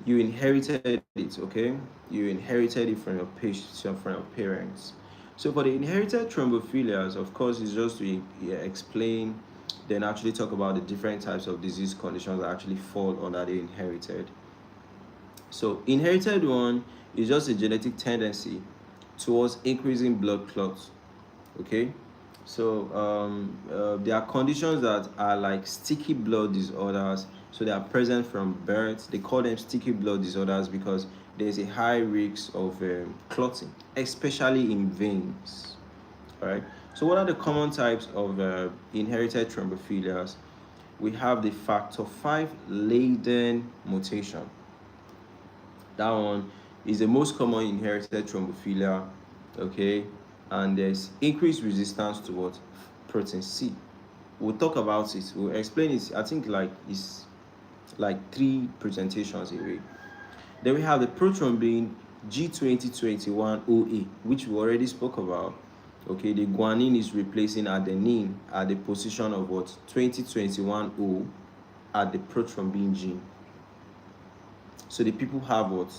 you inherited it, okay? You inherited it from your patients, from your parents. So for the inherited thrombophilias, of course, it's just to explain, then actually talk about the different types of disease conditions that actually fall under the inherited. So inherited one is just a genetic tendency towards increasing blood clots. Okay, so there are conditions that are like sticky blood disorders. So they are present from birth. They call them sticky blood disorders because there's a high risk of clotting, especially in veins. All right. So what are the common types of inherited thrombophilias? We have the factor 5 Leiden mutation. That one is the most common inherited thrombophilia, okay? And there's increased resistance to what? Protein C. We'll talk about it. We'll explain it. I think like it's like 3 presentations away. Then we have the prothrombin G2021OA, which we already spoke about. Okay, the guanine is replacing adenine at the position of what? 2021O at the prothrombin gene. So the people have what?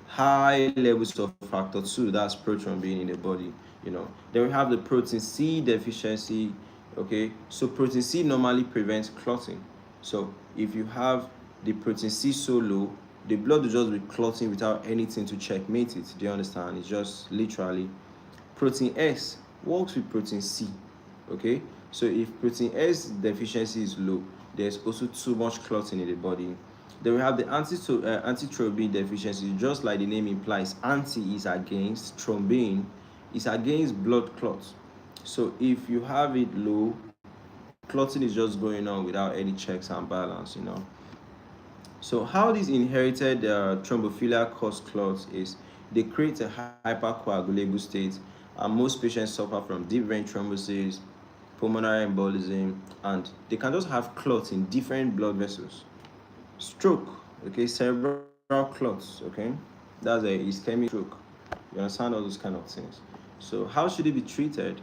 High levels of factor 2, that's prothrombin in the body, you know. Then we have the protein C deficiency, okay? So protein C normally prevents clotting. So if you have the protein C so low, the blood will just be clotting without anything to checkmate it. Do you understand? It's just literally. Protein S works with protein C, okay? So if protein S deficiency is low, there's also too much clotting in the body. Then we have the antithrombin deficiency, just like the name implies. Anti is against, thrombin is against blood clots. So if you have it low, clotting is just going on without any checks and balance, you know. So how these inherited thrombophilia cause clots is they create a hypercoagulable state, and most patients suffer from deep vein thrombosis, pulmonary embolism, and they can just have clots in different blood vessels. Stroke, okay, cerebral clots, okay, that's a ischemic stroke. You understand all those kind of things. So how should it be treated?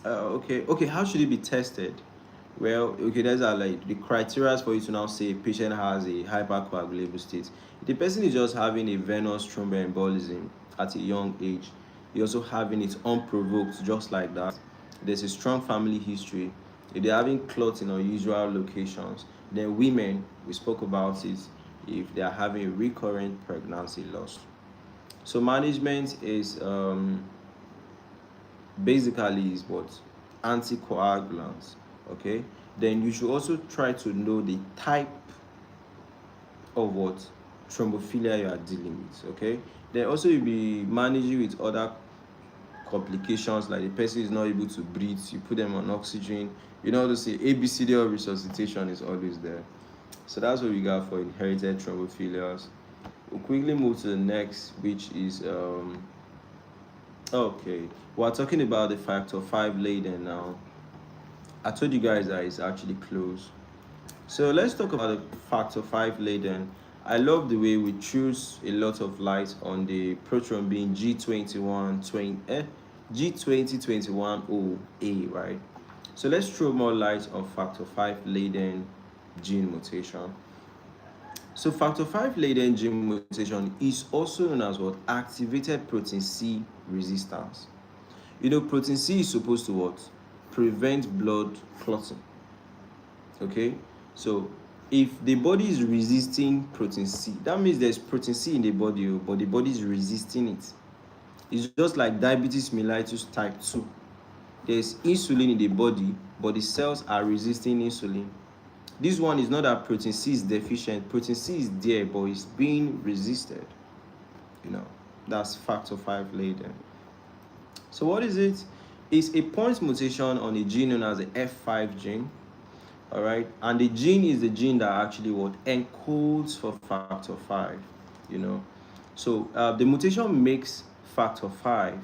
Okay, how should it be tested? Well, okay, those are like the criteria for you to now say a patient has a hypercoagulable state. If the person is just having a venous thromboembolism at a young age, you're also having it unprovoked, just like that. There's a strong family history. If they're having clots in unusual locations, then women, we spoke about it, if they are having recurrent pregnancy loss. So management is basically is what? Anticoagulants. Okay, then you should also try to know the type of what? Thrombophilia you are dealing with. Okay, then also you'll be managing with other complications, like the person is not able to breathe, you put them on oxygen. You know, to say ABCD of resuscitation is always there. So that's what we got for inherited thrombophilias. We'll quickly move to the next, which is okay, we're talking about the factor 5 Leiden now. I told you guys that it's actually close. So let's talk about the factor 5 Leiden. I love the way we choose a lot of light on the prothrombin G2021OA, right? So let's throw more light on factor 5 Leiden gene mutation. So factor 5 Leiden gene mutation is also known as what? Activated protein C resistance. You know, protein C is supposed to what? Prevent blood clotting. Okay, so if the body is resisting protein C, that means there's protein C in the body, but the body is resisting it. It's just like diabetes mellitus type 2. There's insulin in the body, but the cells are resisting insulin. This one is not that protein C is deficient. Protein C is there, but it's being resisted. You know, that's factor 5 Leiden. So what is it? It's a point mutation on a gene known as the F5 gene. All right, and the gene is the gene that actually what encodes for factor 5. You know, so the mutation makes factor 5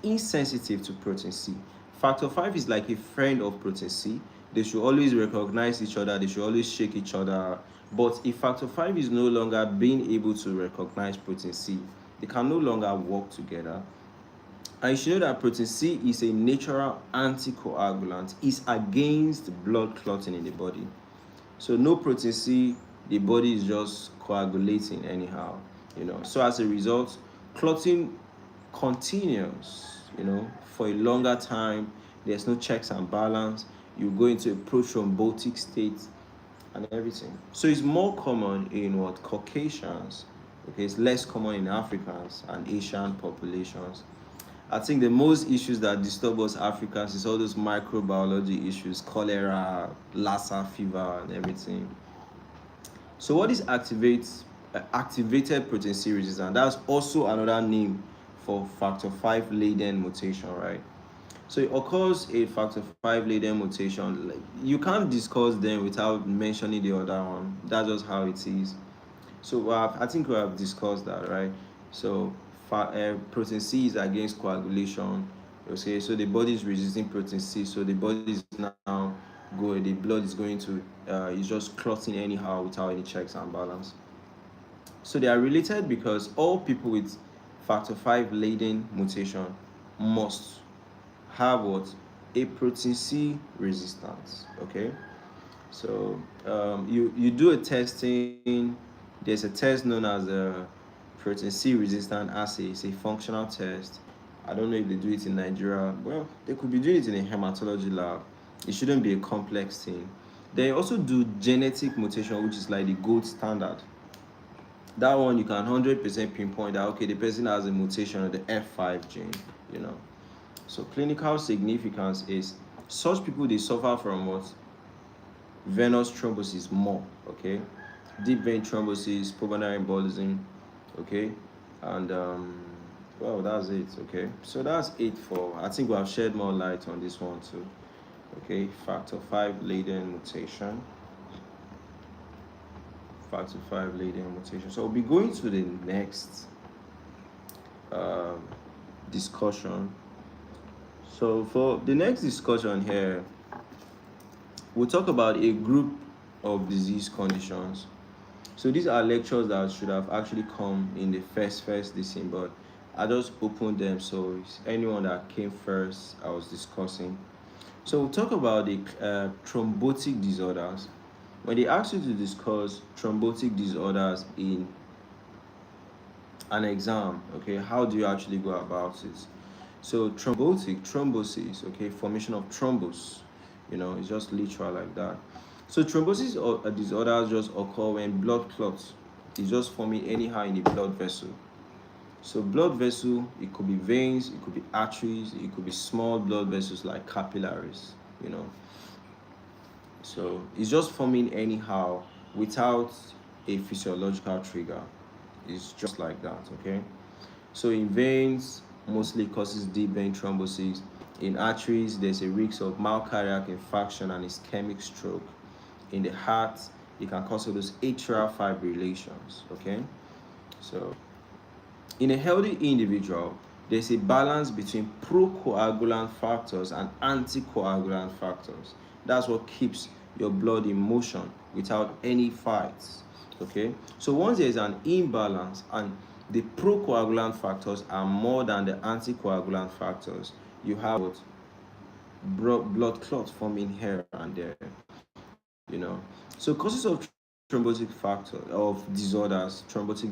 insensitive to protein C. Factor 5 is like a friend of protein C. They should always recognize each other, they should always shake each other. But if factor 5 is no longer being able to recognize protein C, they can no longer work together. And you should know that protein C is a natural anticoagulant. It's against blood clotting in the body. So no protein C, the body is just coagulating anyhow. So as a result, clotting continues, for a longer time. There's no checks and balance. You go into a prothrombotic state and everything. So it's more common in what Caucasians. Okay, it's less common in Africans and Asian populations. I think the most issues that disturb us Africans is all those microbiology issues, cholera, Lassa fever, and everything. So what is activated protein C resistance? That's also another name for factor 5 laden mutation, right? So it occurs a factor 5 laden mutation. Like, you can't discuss them without mentioning the other one. That's just how it is. So I think we have discussed that, right? So protein C is against coagulation. Okay, so the body is resisting protein C. So the body is now the blood is going to is just clotting anyhow without any checks and balance. So they are related because all people with factor 5 laden mutation must have what? A protein C resistance. Okay, so you do a testing. There's a test known as a protein C resistant assay. It's a functional test. I don't know if they do it in Nigeria. Well, they could be doing it in a hematology lab. It shouldn't be a complex thing. They also do genetic mutation, which is like the gold standard. That one you can 100% pinpoint that, okay, the person has a mutation of the F5 gene. So clinical significance is such people, they suffer from what? Venous thrombosis more. Okay, deep vein thrombosis, pulmonary embolism. Okay, and well, that's it. Okay, so that's it for, I think we have shed more light on this one too. Okay, factor 5 laden mutation. Factor 5 laden mutation. So we'll be going to the next discussion. So for the next discussion here, we'll talk about a group of disease conditions. So these are lectures that should have actually come in the first this thing, but I just opened them, so it's anyone that came first I was discussing. So we'll talk about the thrombotic disorders. When they ask you to discuss thrombotic disorders in an exam, okay, how do you actually go about it? So thrombosis, okay, formation of thrombus, it's just literal like that. So thrombosis or disorders just occur when blood clots is just forming anyhow in the blood vessel. So blood vessel, it could be veins, it could be arteries, it could be small blood vessels like capillaries, So it's just forming anyhow without a physiological trigger. It's just like that, okay? So in veins, mostly causes deep vein thrombosis. In arteries, there's a risk of mild cardiac infarction and ischemic stroke. In the heart, it can cause all those atrial fibrillations, okay? So in a healthy individual, there's a balance between procoagulant factors and anticoagulant factors. That's what keeps your blood in motion without any fights, okay? So once there's an imbalance and the procoagulant factors are more than the anticoagulant factors, you have what? Blood clots forming here and there, So causes of thrombotic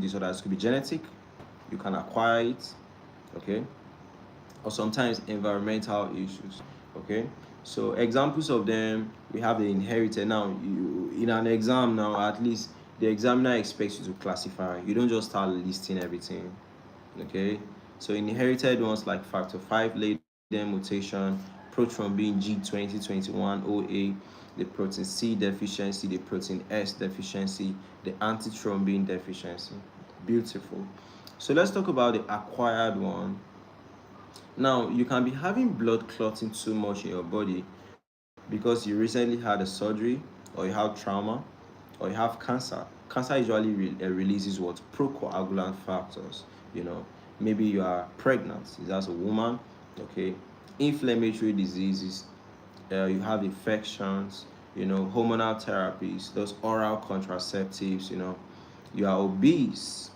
disorders could be genetic, you can acquire it, okay, or sometimes environmental issues, okay. So examples of them, we have the inherited. Now, in an exam now, at least the examiner expects you to classify. You don't just start listing everything, okay. So inherited ones like factor 5 laden mutation, prothrombin G2021OA, the protein C deficiency, the protein S deficiency, the antithrombin deficiency. Beautiful. So let's talk about the acquired one. Now, you can be having blood clotting too much in your body because you recently had a surgery, or you have trauma, or you have cancer. Cancer usually releases what? Procoagulant factors. You know, maybe you are pregnant, is as a woman, okay? Inflammatory diseases, you have infections, hormonal therapies, those oral contraceptives, you are obese,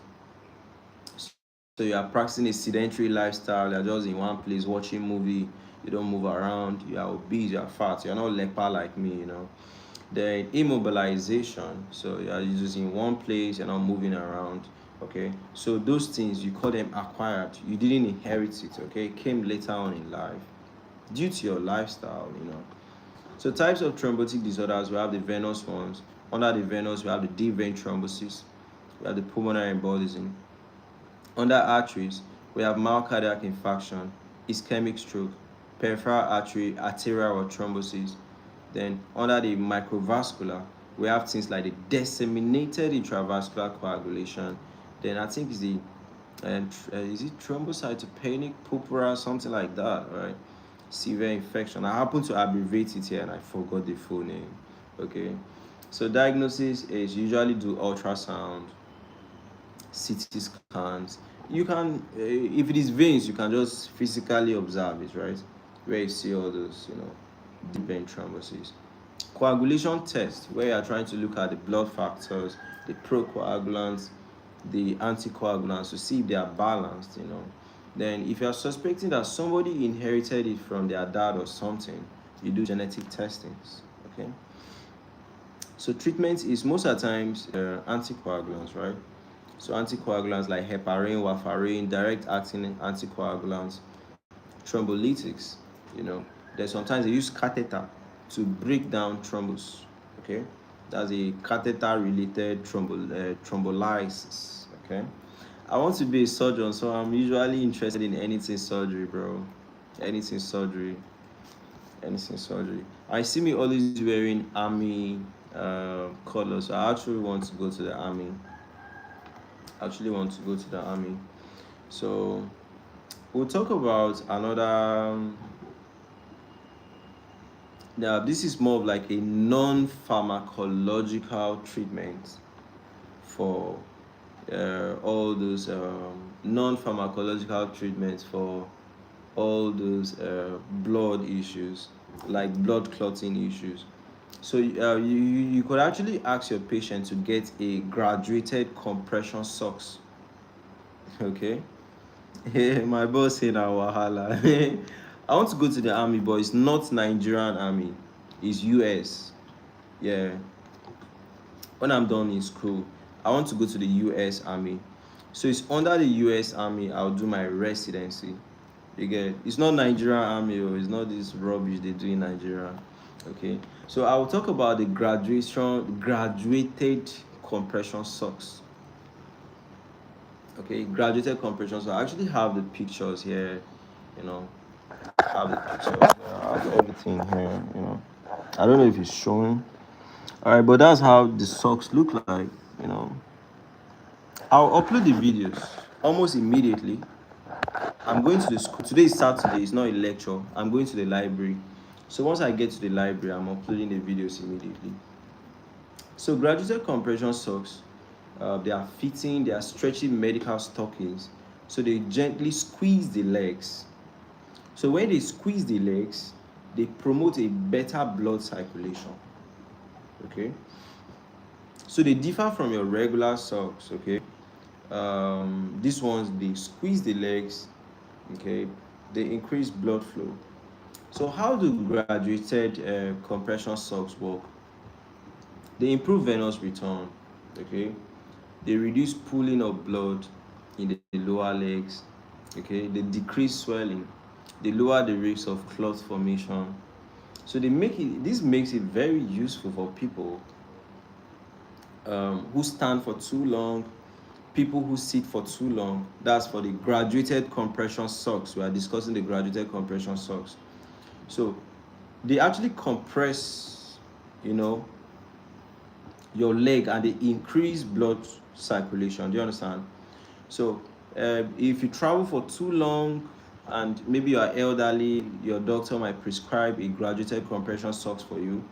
so you are practicing a sedentary lifestyle, you're just in one place watching movie, you don't move around, you are obese, you are fat, you're not leper like me. Then immobilization, so you're just in one place, you're not moving around. Okay, so those things you call them acquired, you didn't inherit it. Okay, it came later on in life due to your lifestyle. So types of thrombotic disorders, we have the venous ones. Under the venous, we have the deep vein thrombosis, we have the pulmonary embolism. Under arteries, we have myocardial infarction, ischemic stroke, peripheral artery, arterial or thrombosis. Then under the microvascular, we have things like the disseminated intravascular coagulation. Then I think it's the is it thrombocytopenic purpura, something like that, right? Severe infection. I happen to abbreviate it here and I forgot the full name. Okay. So diagnosis is usually do ultrasound, CT scans. You can, if it is veins, you can just physically observe it, right? Where you see all those, deep vein thrombosis. Coagulation test, where you are trying to look at the blood factors, the procoagulants, the anticoagulants to see if they are balanced. Then, if you are suspecting that somebody inherited it from their dad or something, you do genetic testings. Okay. So treatment is most of the times anticoagulants, right? So anticoagulants like heparin, warfarin, direct acting anticoagulants, thrombolytics. You know, then sometimes they use catheter to break down thrombus. Okay, that's a catheter-related thrombolysis. Okay, I want to be a surgeon, so I'm usually interested in anything surgery, bro. Anything surgery, anything surgery. I see me always wearing army colors. So I actually want to go to the army. So we'll talk about another. Now, this is more of like a non-pharmacological treatment for all those non-pharmacological treatments for all those blood issues, like blood clotting issues. So you could actually ask your patient to get a graduated compression socks. Okay. Hey, my boss say na wahala. I want to go to the army, but it's not Nigerian army. It's US. Yeah. When I'm done in school, I want to go to the US army. So it's under the US army I'll do my residency. You get it? It's not Nigerian army, or it's not this rubbish they do in Nigeria. Okay. So I will talk about the graduated compression socks. Okay, graduated compression. So I actually have the pictures here, you know. I have the pictures here. I have everything here. I don't know if it's showing. Alright, but that's how the socks look like. I'll upload the videos almost immediately. I'm going to the school. Today is Saturday, it's not a lecture. I'm going to the library. So once I get to the library, I'm uploading the videos immediately. So graduated compression socks, they are fitting, they are stretching medical stockings. So they gently squeeze the legs. So when they squeeze the legs, they promote a better blood circulation. Okay. So they differ from your regular socks. Okay. These ones, they squeeze the legs. Okay. They increase blood flow. So how do graduated compression socks work? They improve venous return. Okay. They reduce pooling of blood in the lower legs. Okay. They decrease swelling. They lower the risk of clot formation. So this makes it very useful for people who stand for too long, people who sit for too long. That's for the graduated compression socks. We are discussing the graduated compression socks. So they actually compress, your leg, and they increase blood circulation. Do you understand? So if you travel for too long, and maybe you are elderly, your doctor might prescribe a graduated compression socks for you.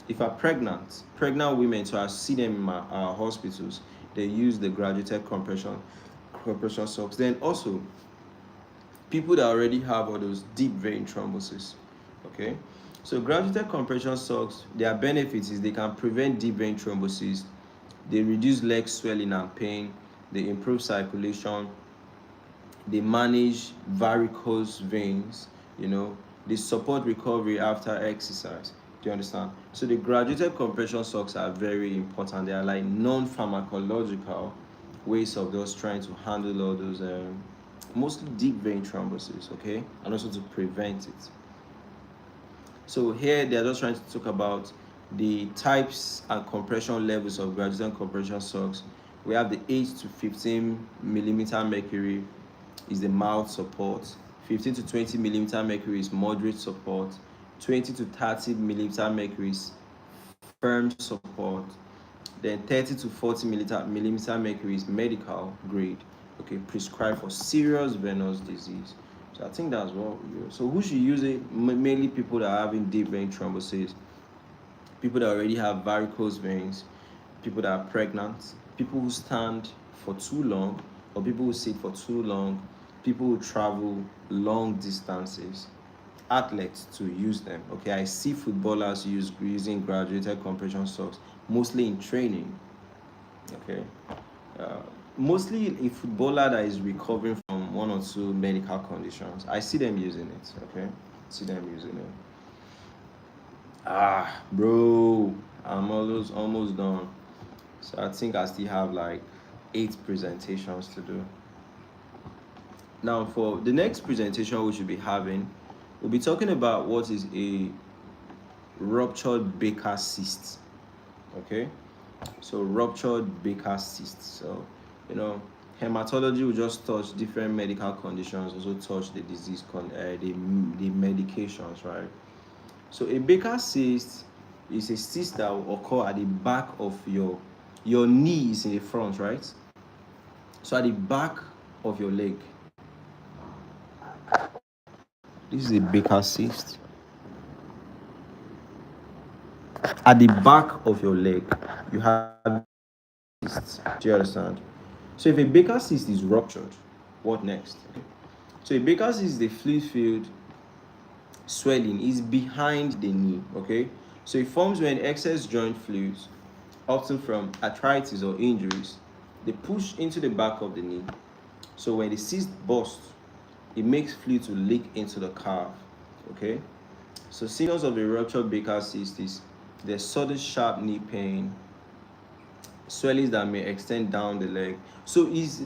If you're pregnant women, so I see them in our hospitals, they use the graduated compression socks. Then also people that already have all those deep vein thrombosis. Okay, so graduated compression socks, their benefits is they can prevent deep vein thrombosis, they reduce leg swelling and pain, they improve circulation, they manage varicose veins, they support recovery after exercise. Do you understand? So the graduated compression socks are very important. They are like non-pharmacological ways of just trying to handle all those mostly deep vein thrombosis, okay, and also to prevent it. So here they're just trying to talk about the types and compression levels of graduated compression socks. We have the 8 to 15 millimeter mercury is the mild support, 15 to 20 millimeter mercury is moderate support, 20 to 30 millimeter mercury is firm support, then 30 to 40 millimeter mercury is medical grade, okay, prescribed for serious venous disease. So I think that's what we use. So who should use it? Mainly people that are having deep vein thrombosis, people that already have varicose veins, people that are pregnant, people who stand for too long, or people who sit for too long, people who travel long distances, athletes to use them. Okay, I see footballers using graduated compression socks, mostly in training. Okay, uh, mostly a footballer that is recovering from one or two medical conditions, I see them using it. Okay, see them using it. Bro, I'm almost done. So I think I still have like 8 presentations to do. Now for the next presentation we should be having, we'll be talking about what is a ruptured Baker cyst. Okay, so ruptured Baker cyst. So hematology will just touch different medical conditions, also touch the disease, the medications, right? So a Baker cyst is a cyst that will occur at the back of your knee is in the front, right? So at the back of your leg. This is a Baker cyst. At the back of your leg, you have cysts. Do you understand? So if a Baker cyst is ruptured, what next? So a Baker cyst is the fluid-filled swelling is behind the knee. Okay, so it forms when excess joint fluids, often from arthritis or injuries, they push into the back of the knee. So when the cyst bursts, it makes fluid to leak into the calf. Okay, so symptoms of a ruptured Baker cyst is there's sudden sharp knee pain, swellings that may extend down the leg. So is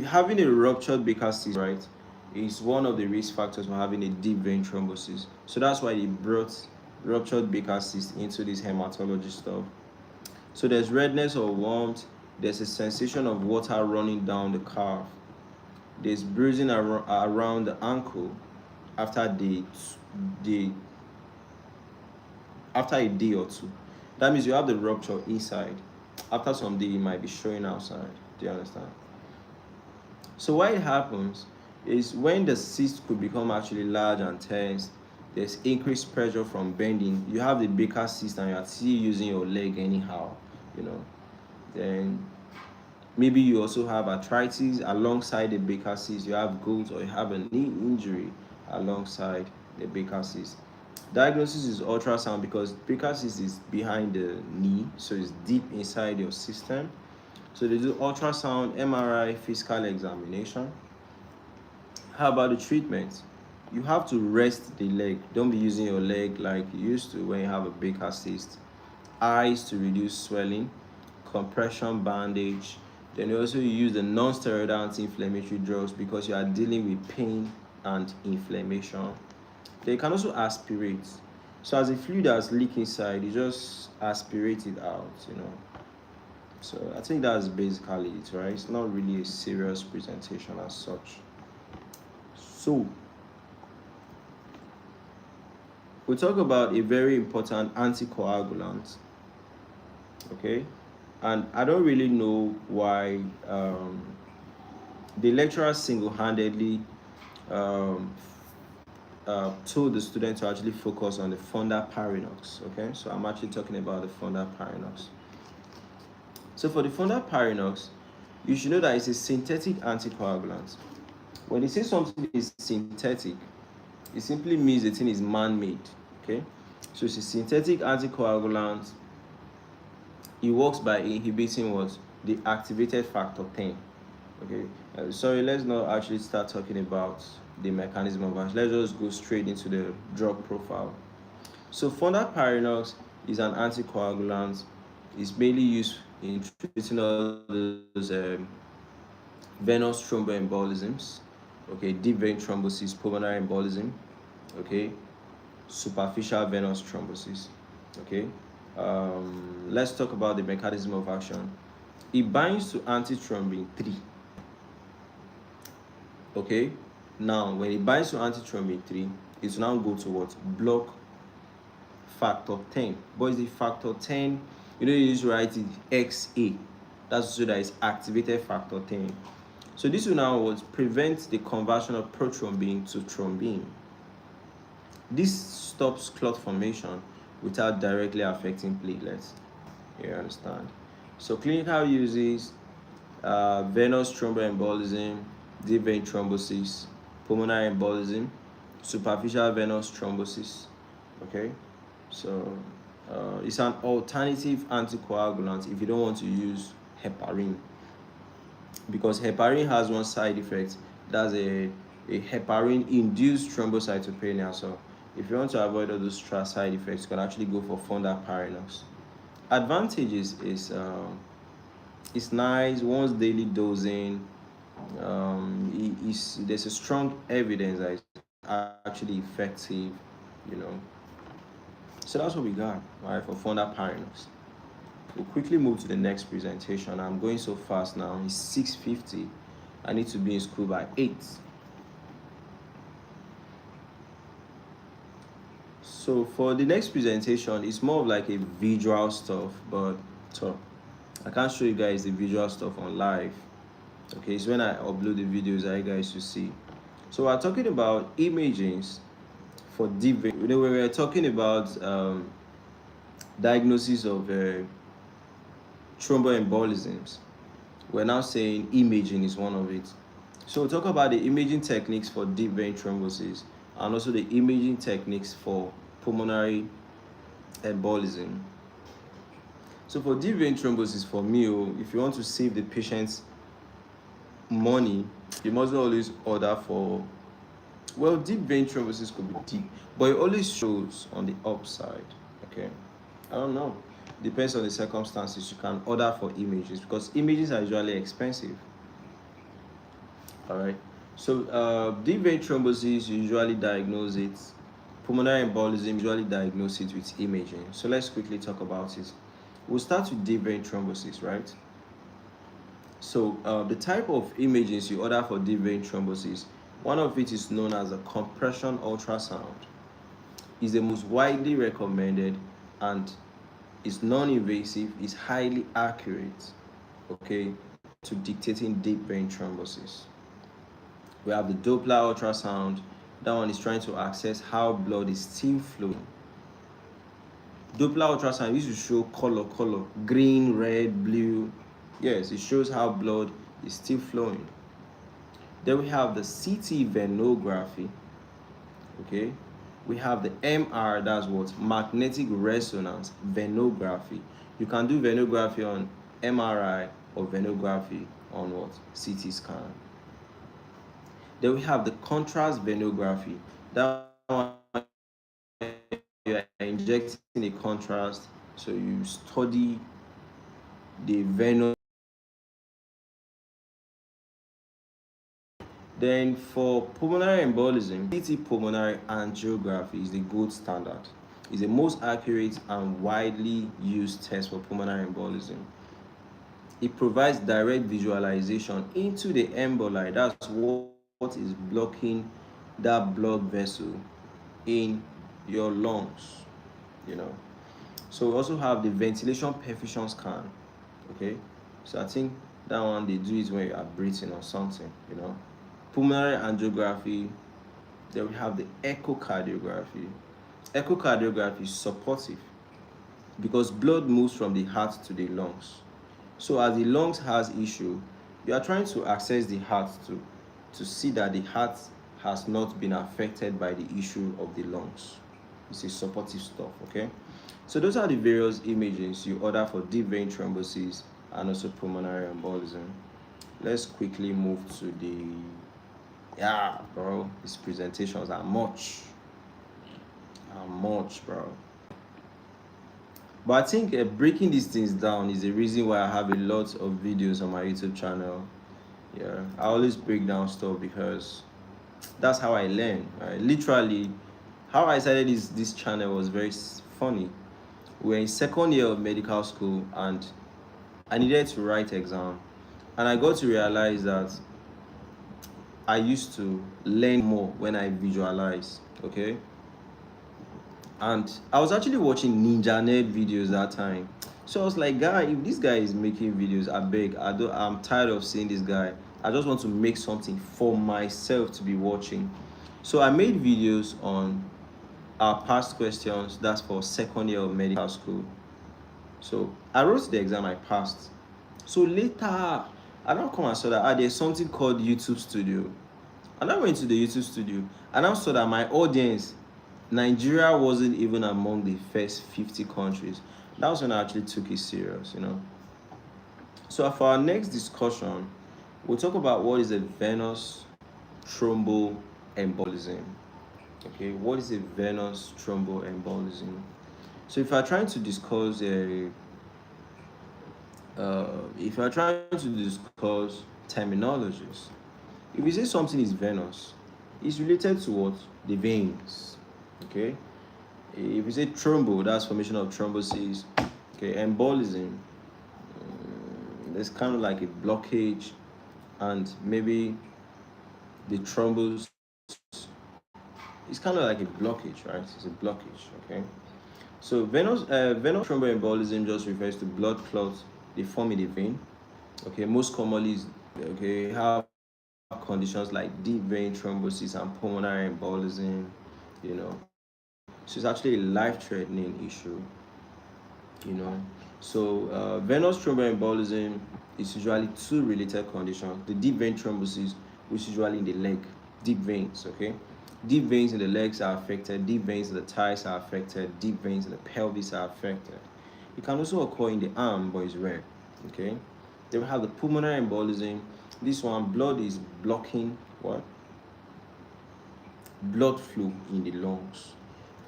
having a ruptured Baker cyst, right, is one of the risk factors for having a deep vein thrombosis. So that's why they brought ruptured Baker cyst into this hematology stuff. So there's redness or warmth, there's a sensation of water running down the calf, there's bruising around the ankle after after a day or two. That means you have the rupture inside. After some day, it might be showing outside. Do you understand? So why it happens is when the cyst could become actually large and tense, there's increased pressure from bending. You have the Baker cyst and you're still using your leg anyhow, Then maybe you also have arthritis alongside the Baker cyst. You have gout or you have a knee injury alongside the Baker cyst. Diagnosis is ultrasound because Baker cyst is behind the knee, so it's deep inside your system. So they do ultrasound, MRI, physical examination. How about the treatment? You have to rest the leg. Don't be using your leg like you used to when you have a Baker cyst. Ice to reduce swelling, compression bandage. Then you also use the non-steroidal anti-inflammatory drugs because you are dealing with pain and inflammation. They can also aspirate. So as a fluid that's leaking inside, you just aspirate it out, So I think that's basically it, right? It's not really a serious presentation as such. So we talk about a very important anticoagulant, okay? And I don't really know why the lecturer single-handedly um, told the student to actually focus on the funda parinox. Okay, so I'm actually talking about the funda parinox. So for the funda parinox, you should know that it's a synthetic anticoagulant. When they say something is synthetic, it simply means the thing is man-made. Okay, so it's a synthetic anticoagulant. It works by inhibiting what? The activated factor 10. Okay, sorry, let's not actually start talking about the mechanism of action. Let's just go straight into the drug profile. So fondaparinux is an anticoagulant. It's mainly used in treating all those venous thromboembolisms, okay, deep vein thrombosis, pulmonary embolism, okay, superficial venous thrombosis, okay. Let's talk about the mechanism of action. It binds to antithrombin 3. Okay, now when it binds to antithrombin 3, it will now go to what? Block factor 10. But it's the factor 10, you just write it XA. That's so that it's activated factor 10. So this will now what? Prevent the conversion of prothrombin to thrombin. This stops clot formation without directly affecting platelets. You understand? So clinical uses: venous thromboembolism, deep vein thrombosis, pulmonary embolism, superficial venous thrombosis. Okay, so it's an alternative anticoagulant if you don't want to use heparin, because heparin has one side effect. That's a heparin-induced thrombocytopenia. So if you want to avoid all those side effects, you can actually go for fondaparinux. Advantages is it's nice, once daily dosing. There's a strong evidence that it's actually effective, you know. So that's what we got, right, for fondaparinux. We'll quickly move to the next presentation. I'm going so fast now. It's 6:50. I need to be in school by 8. So for the next presentation, it's more of like a visual stuff, but so I can't show you guys the visual stuff on live. Okay, it's when I upload the videos that you guys should see. So we're talking about imagings for deep vein. When we're talking about diagnosis of thromboembolisms, we're now saying imaging is one of it. So we'll talk about the imaging techniques for deep vein thrombosis and also the imaging techniques for pulmonary embolism. So for deep vein thrombosis, for me, if you want to save the patient's money, you must always order for, well, deep vein thrombosis could be deep, but it always shows on the upside. Okay, I don't know, depends on the circumstances. You can order for images because images are usually expensive. All right, so deep vein thrombosis, you usually diagnose it. Pulmonary embolism, usually diagnose it with imaging. So let's quickly talk about it. We'll start with deep vein thrombosis, right? So the type of images you order for deep vein thrombosis, one of it is known as a compression ultrasound. It's the most widely recommended and is non-invasive, is highly accurate, okay, to dictating deep vein thrombosis. We have the Doppler ultrasound. That one is trying to access how blood is still flowing. Doppler ultrasound used to show color, green, red, blue. Yes, it shows how blood is still flowing. Then we have the CT venography. Okay, we have the MR, that's what? Magnetic resonance venography. You can do venography on MRI or venography on what? CT scan. Then we have the contrast venography. That one, you are injecting a contrast, so you study the venous. Then for pulmonary embolism, CT pulmonary angiography is the gold standard. It's the most accurate and widely used test for pulmonary embolism. It provides direct visualization into the emboli. That's what is blocking that blood vessel in your lungs, So we also have the ventilation perfusion scan, okay? So I think that one, they do it when you are breathing or something, Pulmonary angiography Then we have the echocardiography. Echocardiography is supportive because blood moves from the heart to the lungs. So as the lungs has issue, you are trying to access the heart to see that the heart has not been affected by the issue of the lungs. It's a supportive stuff, okay? So those are the various images you order for deep vein thrombosis and also pulmonary embolism. Let's quickly move to the, yeah, bro, these presentations are much, bro. But I think breaking these things down is the reason why I have a lot of videos on my YouTube channel. Yeah, I always break down stuff because that's how I learn. Right? Literally, how I started this channel was very funny. We were in second year of medical school and I needed to write exam, and I got to realize that I used to learn more when I visualize. Okay, and I was actually watching Ninja Nerd videos that time. So I was like, guy, if this guy is making videos, I beg, I'm tired of seeing this guy. I just want to make something for myself to be watching. So I made videos on our past questions. That's for second year of medical school. So I wrote the exam, I passed. So later, I now come and saw that there's something called YouTube Studio. And I went to the YouTube Studio and I saw that my audience, Nigeria wasn't even among the first 50 countries. That was when I actually took it serious. So for our next discussion, we'll talk about what is a venous thromboembolism. Okay, what is a venous thromboembolism? So if you're trying to discuss if you're trying to discuss terminologies, if you say something is venous, it's related to what? The veins. Okay. If you say thrombo, that's formation of thrombosis. Okay, embolism, there's kind of like a blockage, and maybe the thrombus, it's kind of like a blockage, right? It's a blockage. Okay. So venous thromboembolism just refers to blood clots they form in the vein. Okay, most commonly have conditions like deep vein thrombosis and pulmonary embolism. You know, so it's actually a life-threatening issue. You know, so venous thromboembolism is usually two related conditions. The deep vein thrombosis, which is usually in the leg, deep veins. Okay, deep veins in the legs are affected. Deep veins in the thighs are affected. Deep veins in the pelvis are affected. It can also occur in the arm, but it's rare. Okay, then we have the pulmonary embolism. This one, blood is blocking what? Blood flow in the lungs.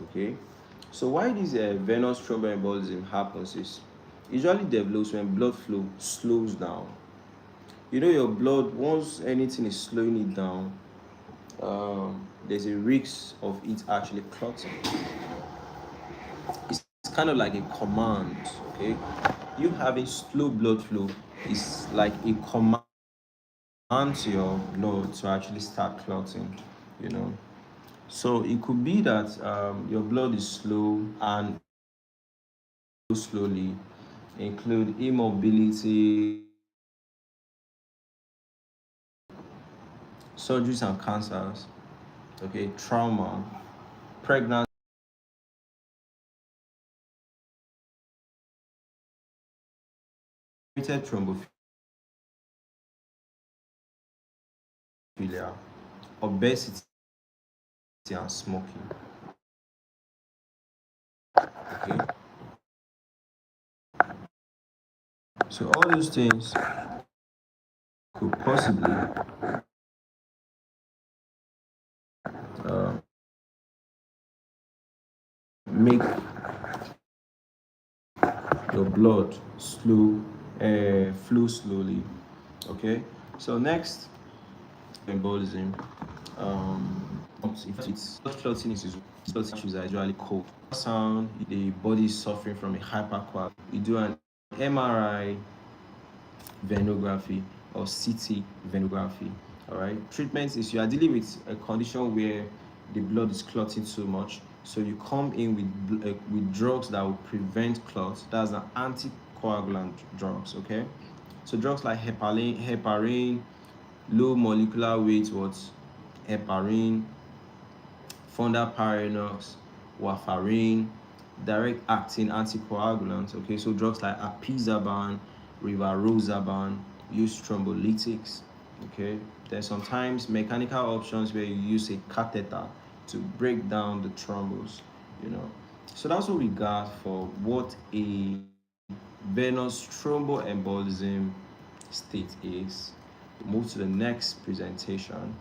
Okay, so why this venous thromboembolism happens is usually develops when blood flow slows down. Your blood, once anything is slowing it down, there's a risk of it actually clotting. It's kind of like a command. Okay, you having slow blood flow is like a command to your blood to actually start clotting. you know so it could be that your blood is slow and slowly include immobility, surgeries and cancers, okay, trauma, pregnancy, thrombophilia, obesity, and smoking. Okay, so all those things could possibly uh, make your blood flow slowly. Okay, so next, embolism. If it's blood clotting issues are usually cold. Sound, the body is suffering from a hypercoagulation. You do an MRI venography or CT venography. All right. Treatment is you are dealing with a condition where the blood is clotting so much, so you come in with drugs that will prevent clots. That's an anticoagulant drugs. Okay. So drugs like heparin, low molecular weight, heparin, fondaparinux, warfarin, direct acting anticoagulants. Okay, so drugs like apixaban, rivaroxaban use thrombolytics. Okay, there's sometimes mechanical options where you use a catheter to break down the thrombus. You know, so that's what we got for what a venous thromboembolism state is. We'll move to the next presentation.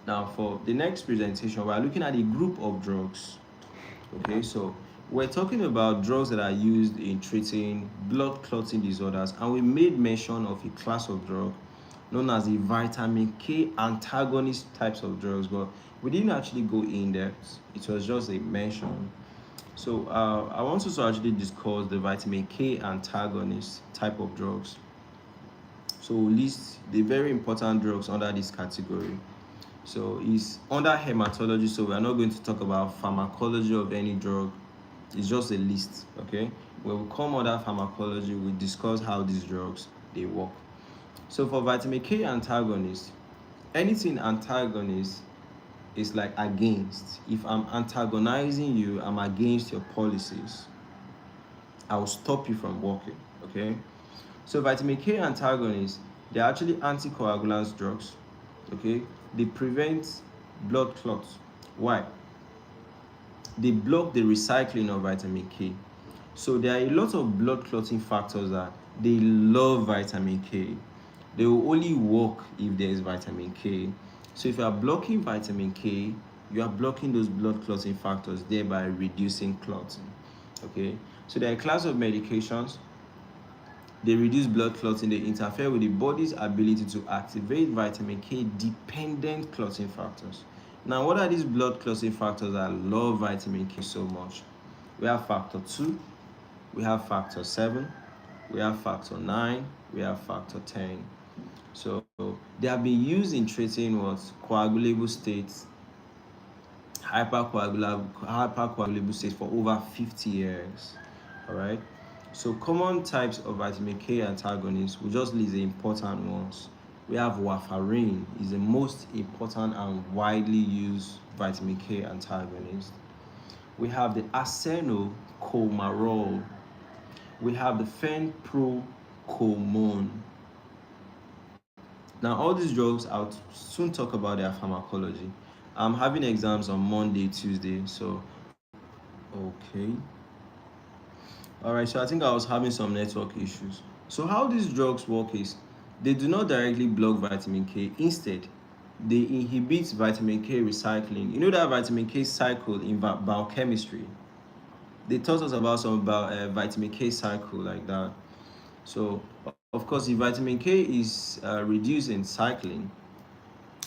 Now, for the next presentation, we're looking at a group of drugs. Okay, so we're talking about drugs that are used in treating blood clotting disorders, and we made mention of a class of drug known as the vitamin K antagonist types of drugs, but we didn't actually go in depth. It was just a mention. So I want us to actually discuss the vitamin K antagonist type of drugs. So we'll list the very important drugs under this category. So it's under hematology, so we are not going to talk about pharmacology of any drug. It's just a list, okay? When we come under pharmacology, we discuss how these drugs they work. So for vitamin K antagonist, anything antagonist is like against. If I'm antagonizing you, I'm against your policies. I will stop you from working, okay? So vitamin K antagonists, they're actually anticoagulant drugs, okay? They prevent blood clots. Why? They block the recycling of vitamin K. So there are a lot of blood clotting factors that they love vitamin K. They will only work if there is vitamin K. So if you are blocking vitamin K, you are blocking those blood clotting factors, thereby reducing clotting. Okay? So there are a class of medications. They reduce blood clotting, they interfere with the body's ability to activate vitamin K dependent clotting factors. Now, what are these blood clotting factors that love vitamin K so much? We have factor 2, we have factor 7, we have factor 9, we have factor 10. So they have been used in treating what coagulable states, hypercoagulable states for over 50 years. All right. So common types of vitamin K antagonists, we'll just list the important ones. We have warfarin, is the most important and widely used vitamin K antagonist. We have the acenocomarol. We have the fenprocomone. Now, all these drugs, I'll soon talk about their pharmacology. I'm having exams on Monday, Tuesday, so okay. All right, so I think I was having some network issues. So how these drugs work is they do not directly block vitamin K. Instead, they inhibit vitamin K recycling. You know that vitamin K cycle in biochemistry. They taught us about some vitamin K cycle like that. So, of course, if vitamin K is reduced in cycling,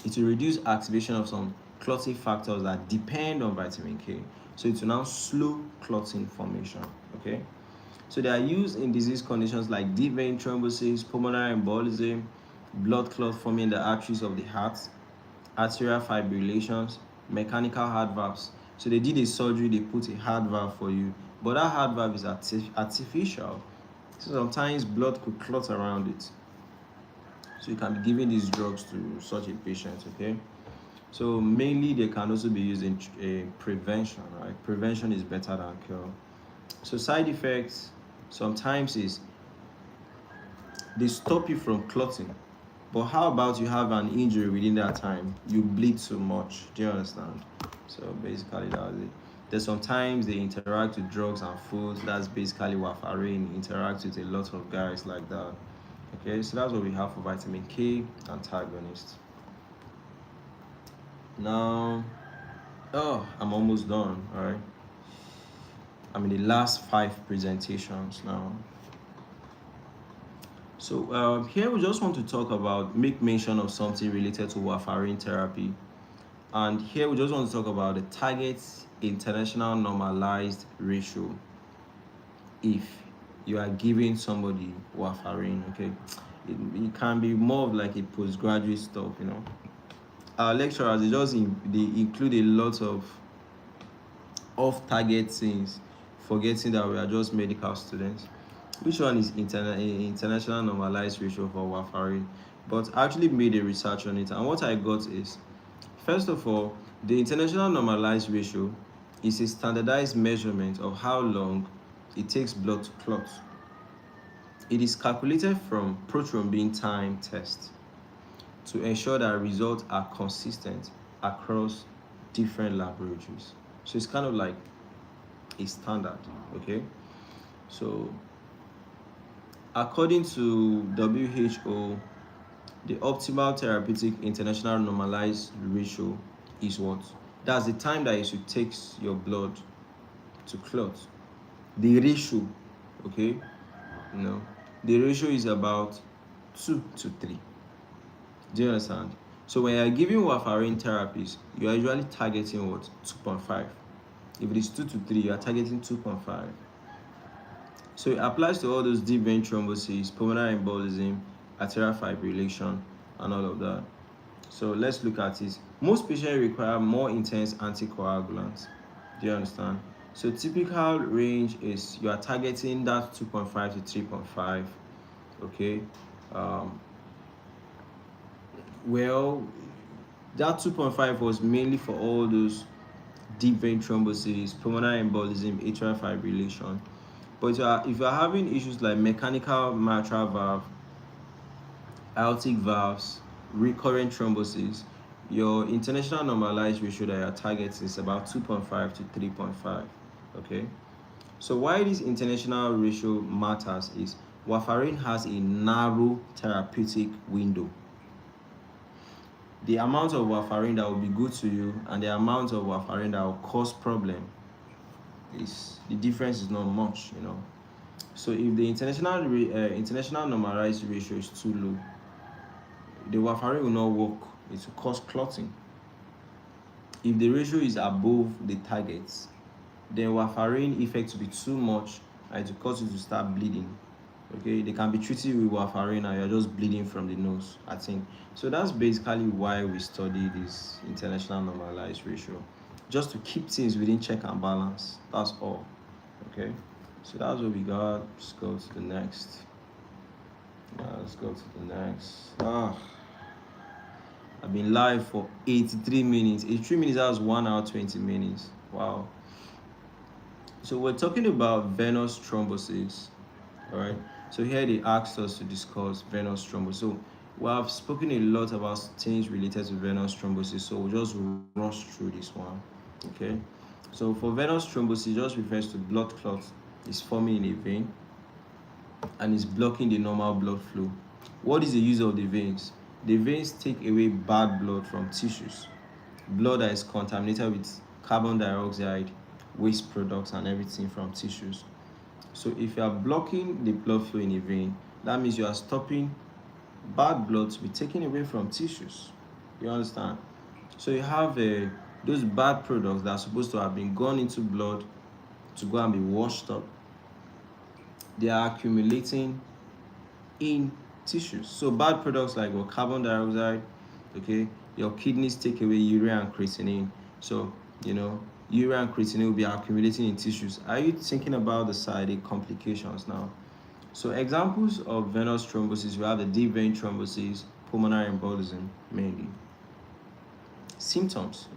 it will reduce activation of some clotting factors that depend on vitamin K. So it will now slow clotting formation. Okay. So they are used in disease conditions like deep vein thrombosis, pulmonary embolism, blood clot forming in the arteries of the heart, arterial fibrillations, mechanical heart valves. So they did a surgery, they put a heart valve for you, but that heart valve is artificial. So sometimes blood could clot around it. So you can be giving these drugs to such a patient, okay? So mainly they can also be used in prevention, right? Prevention is better than cure. So side effects sometimes is they stop you from clotting. But how about you have an injury within that time? You bleed too much. Do you understand? So basically that's it. There's sometimes they interact with drugs and foods. That's basically warfarin interacts with a lot of guys like that. Okay, so that's what we have for vitamin K antagonist. Now, I'm almost done. All right. I'm in the last 5 presentations now. So here we just want to talk about, make mention of something related to warfarin therapy. And here we just want to talk about the target international normalized ratio if you are giving somebody warfarin, okay? It can be more of like a postgraduate stuff, you know. Our lecturers, they include a lot of off-target things, forgetting that we are just medical students. Which one is international normalized ratio for warfarin? But I actually made a research on it, and what I got is First of all, the international normalized ratio is a standardized measurement of how long it takes blood to clot. It is calculated from prothrombin time test to ensure that results are consistent across different laboratories. So it's kind of like a standard, okay? So according to WHO, the optimal therapeutic international normalized ratio is what? That's the time that it should take your blood to clot. The ratio, okay? The ratio is about 2 to 3. Do you understand? So when you're giving warfarin therapies, you're usually targeting what? 2.5. If it is 2 to 3, you are targeting 2.5. So it applies to all those deep vein thrombosis, pulmonary embolism, arterial fibrillation, and all of that. So let's look at it. Most patients require more intense anticoagulants. Do you understand? So typical range is you are targeting that 2.5 to 3.5. Okay. Well, that 2.5 was mainly for all those deep vein thrombosis, pulmonary embolism, atrial fibrillation. But if you are having issues like mechanical mitral valve, aortic valves, recurrent thrombosis, your international normalized ratio that you're targeting is about 2.5 to 3.5. Okay. So why this international ratio matters is warfarin has a narrow therapeutic window. The amount of warfarin that will be good to you and the amount of warfarin that will cause problem the difference is not much, So if the international normalized ratio is too low, the warfarin will not work. It will cause clotting. If the ratio is above the targets, then warfarin effect will be too much and it will cause you to start bleeding. Okay, they can be treated with warfarin and you're just bleeding from the nose, I think. So that's basically why we study this international normalized ratio, just to keep things within check and balance. That's all. Okay, so that's what we got. Let's go to the next. Let's go to the next. I've been live for 83 minutes. 83 minutes, that was 1 hour 20 minutes. Wow. So we're talking about venous thrombosis. All right. So here they asked us to discuss venous thrombosis. So we have spoken a lot about things related to venous thrombosis. So we'll just rush through this one. Okay. So for venous thrombosis, just refers to blood clot is forming in a vein and is blocking the normal blood flow. What is the use of the veins? The veins take away bad blood from tissues. Blood that is contaminated with carbon dioxide, waste products, and everything from tissues. So if you are blocking the blood flow in a vein, that means you are stopping bad blood to be taken away from tissues. You understand? So you have those bad products that are supposed to have been gone into blood to go and be washed up. They are accumulating in tissues. So bad products like carbon dioxide, okay, your kidneys take away urea and creatinine. So, urea and creatinine will be accumulating in tissues. Are you thinking about the side complications now? So examples of venous thrombosis, we have the deep vein thrombosis, pulmonary embolism mainly. Symptoms,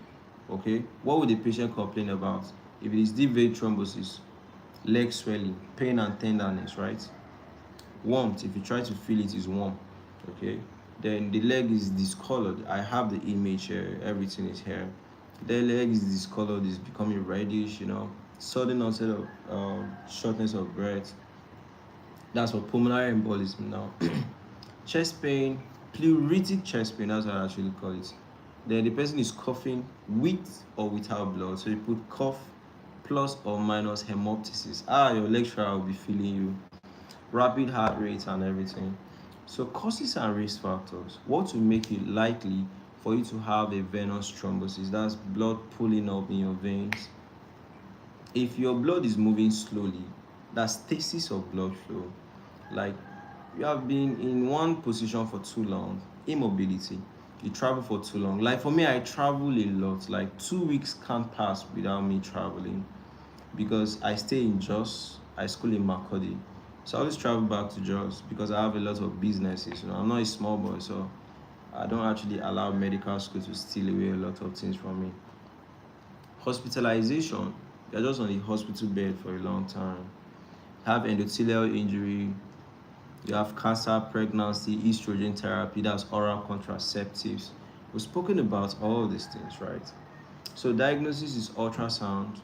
okay? What would the patient complain about? If it is deep vein thrombosis, leg swelling, pain and tenderness, right? Warmth, if you try to feel it, is warm, okay? Then the leg is discolored. I have the image here, everything is here. The leg is discolored, is becoming reddish, sudden onset of shortness of breath. That's for pulmonary embolism now. Chest pain, pleuritic chest pain, that's what I actually call it. Then the person is coughing with or without blood. So you put cough plus or minus hemoptysis. Your lecturer will be feeling you. Rapid heart rate and everything. So causes and risk factors. What will make it likely for you to have a venous thrombosis? That's blood pooling up in your veins. If your blood is moving slowly, that's stasis of blood flow. Like you have been in one position for too long, immobility. You travel for too long. Like for me, I travel a lot. Like 2 weeks can't pass without me traveling because I stay in Jos. I school in Makurdi. So I always travel back to Jos because I have a lot of businesses. I'm not a small boy, so I don't actually allow medical school to steal away a lot of things from me. Hospitalization, you're just on the hospital bed for a long time. Have endothelial injury, you have cancer, pregnancy, estrogen therapy, that's oral contraceptives. We've spoken about all these things, right? So diagnosis is ultrasound,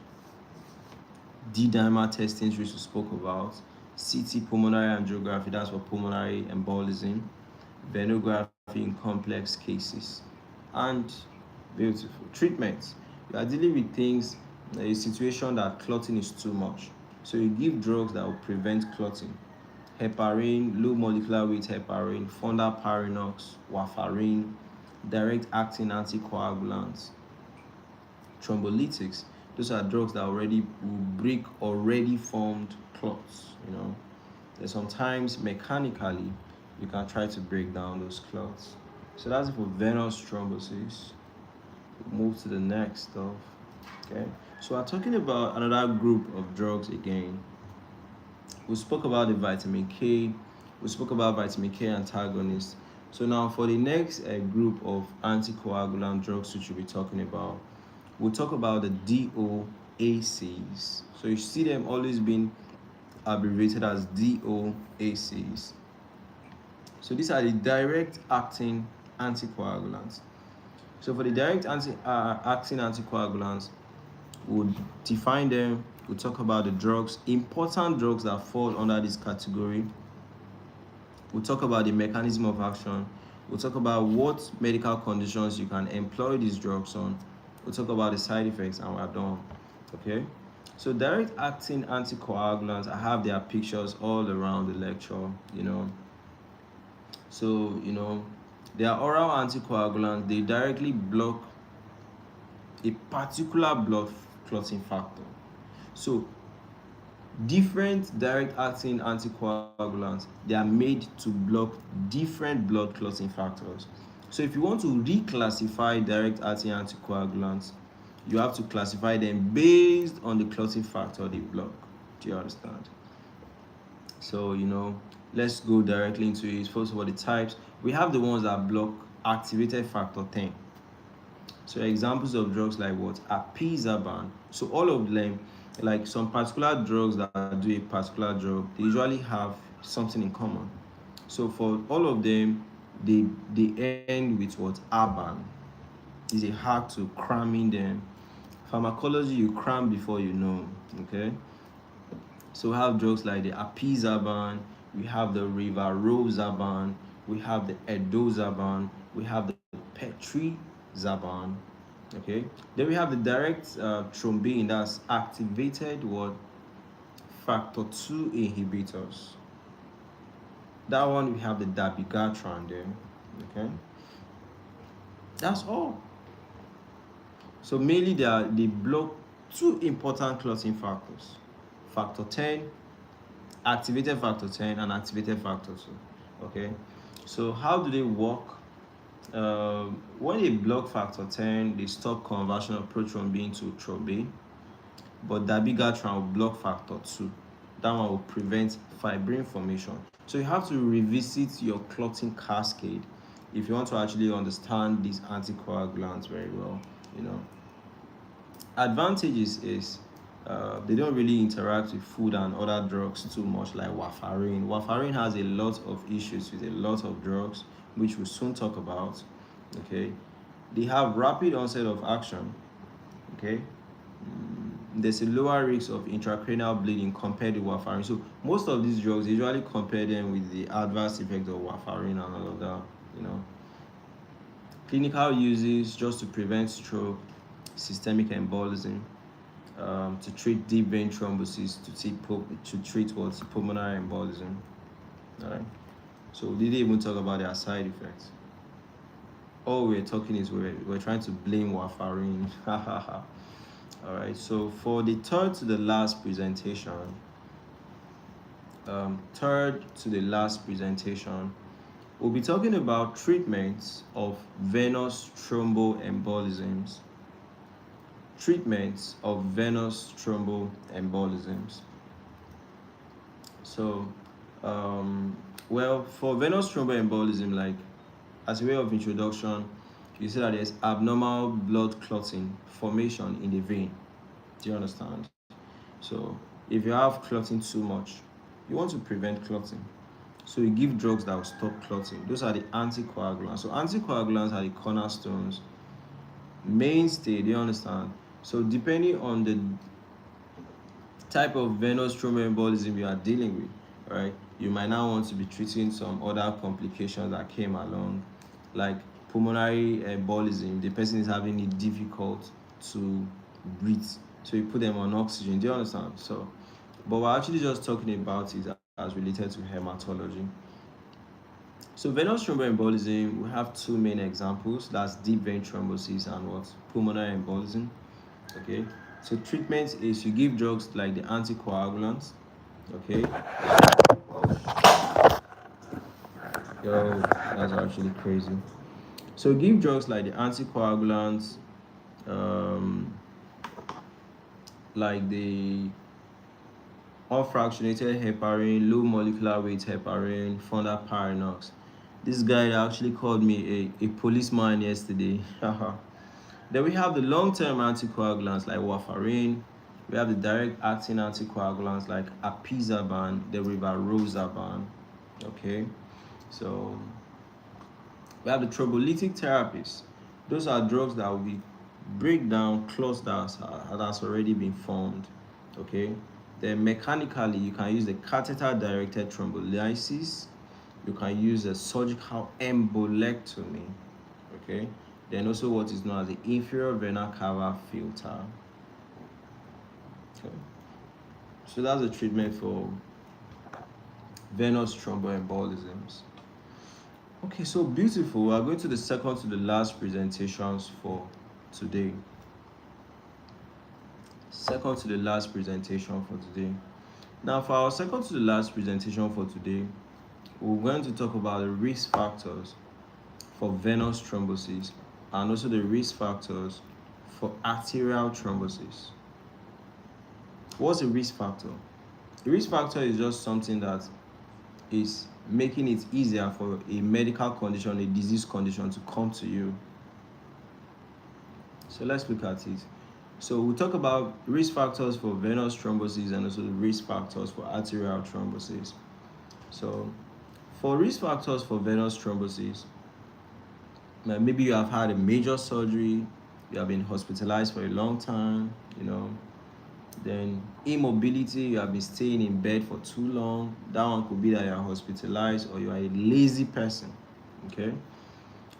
D-dimer testing, which we spoke about, CT pulmonary angiography, that's for pulmonary embolism, venography in complex cases, and beautiful treatments. You are dealing with things, a situation that clotting is too much. So you give drugs that will prevent clotting. Heparin, low molecular weight heparin, fondaparinux, warfarin, direct acting anticoagulants, thrombolytics. Those are drugs that already will break already formed clots. And sometimes mechanically you can try to break down those clots. So that's it for venous thrombosis. We'll move to the next stuff. Okay. So we're talking about another group of drugs again. We spoke about the vitamin K. We spoke about vitamin K antagonists. So now for the next group of anticoagulant drugs which we'll be talking about, we'll talk about the DOACs. So you see them always being abbreviated as DOACs. So these are the direct acting anticoagulants. So for the direct acting anticoagulants, we'll define them. We'll talk about the drugs, important drugs that fall under this category. We'll talk about the mechanism of action. We'll talk about what medical conditions you can employ these drugs on. We'll talk about the side effects, and we're done. Okay? So direct acting anticoagulants, I have their pictures all around the lecture. So, they are oral anticoagulants. They directly block a particular blood clotting factor. So, different direct acting anticoagulants, they are made to block different blood clotting factors. So if you want to reclassify direct acting anticoagulants, you have to classify them based on the clotting factor they block. Do you understand? So, let's go directly into it. First of all, the types. We have the ones that block activated factor 10. So examples of drugs like what? Apizaban. So all of them, like some particular drugs that do a particular drug, they usually have something in common. So for all of them, they end with what? Aban. Is a hack to cramming them. Pharmacology, you cram before you know. Okay. So we have drugs like the Apizaban, we have the Rivaroxaban, we have the Edozaban, we have the Petrizaban. Okay. Then we have the direct thrombin, that's activated what? Factor 2 inhibitors. That one we have the dabigatran there. Okay. That's all. So mainly they block two important clotting factors. Factor 10, activated factor 10, and activated factor 2. Okay. So how do they work? When they block factor 10, they stop conversion of prothrombin to thrombin, but dabigatran will block factor 2. That one will prevent fibrin formation. So you have to revisit your clotting cascade if you want to actually understand these anticoagulants very well. Advantages is they don't really interact with food and other drugs too much, like warfarin. Warfarin has a lot of issues with a lot of drugs, which we'll soon talk about. Okay, they have rapid onset of action. Okay, there's a lower risk of intracranial bleeding compared to warfarin. So most of these drugs usually compare them with the adverse effects of warfarin and all of that. Clinical uses just to prevent stroke, systemic embolism, to treat deep vein thrombosis, to treat what's pulmonary embolism. All right. So we didn't even talk about their side effects. All we're talking is we're trying to blame warfarin. All right. So for the third to the last presentation, we'll be talking about treatments of venous thromboembolisms. So, for venous thromboembolism, like as a way of introduction, you see that there's abnormal blood clotting formation in the vein. Do you understand? So if you have clotting too much, you want to prevent clotting. So you give drugs that will stop clotting. Those are the anticoagulants. So anticoagulants are the cornerstones, mainstay. Do you understand? So depending on the type of venous thromboembolism you are dealing with, right, you might now want to be treating some other complications that came along, like pulmonary embolism. The person is having it difficult to breathe, so you put them on oxygen. Do you understand? So, but we're actually just talking about it as related to hematology. So venous thromboembolism, we have two main examples. That's deep vein thrombosis and what? Pulmonary embolism. Okay. So treatment is you give drugs like the anticoagulants. Okay. Yo, that's actually crazy. So give drugs like the anticoagulants, um, like the unfractionated heparin, low molecular weight heparin, fondaparinux. This guy actually called me a policeman yesterday. Then we have the long-term anticoagulants like warfarin. We have the direct-acting anticoagulants like apixaban, the rivaroxaban. Okay, so we have the thrombolytic therapies. Those are drugs that will break down clots that's already been formed. Okay, then mechanically you can use the catheter-directed thrombolysis. You can use a surgical embolectomy. Okay, then also what is known as the inferior vena cava filter. Okay, so that's the treatment for venous thromboembolisms. Okay, so beautiful. We are going to the second to the last presentations for today. Second to the last presentation for today. Now, for our second to the last presentation for today, we're going to talk about the risk factors for venous thrombosis and also the risk factors for arterial thrombosis. What's a risk factor? A risk factor is just something that is making it easier for a medical condition, a disease condition to come to you. So let's look at it. So we'll talk about risk factors for venous thrombosis and also the risk factors for arterial thrombosis. So for risk factors for venous thrombosis, maybe you have had a major surgery, you have been hospitalized for a long time, then immobility, you have been staying in bed for too long. That one could be that you are hospitalized or you are a lazy person. Okay,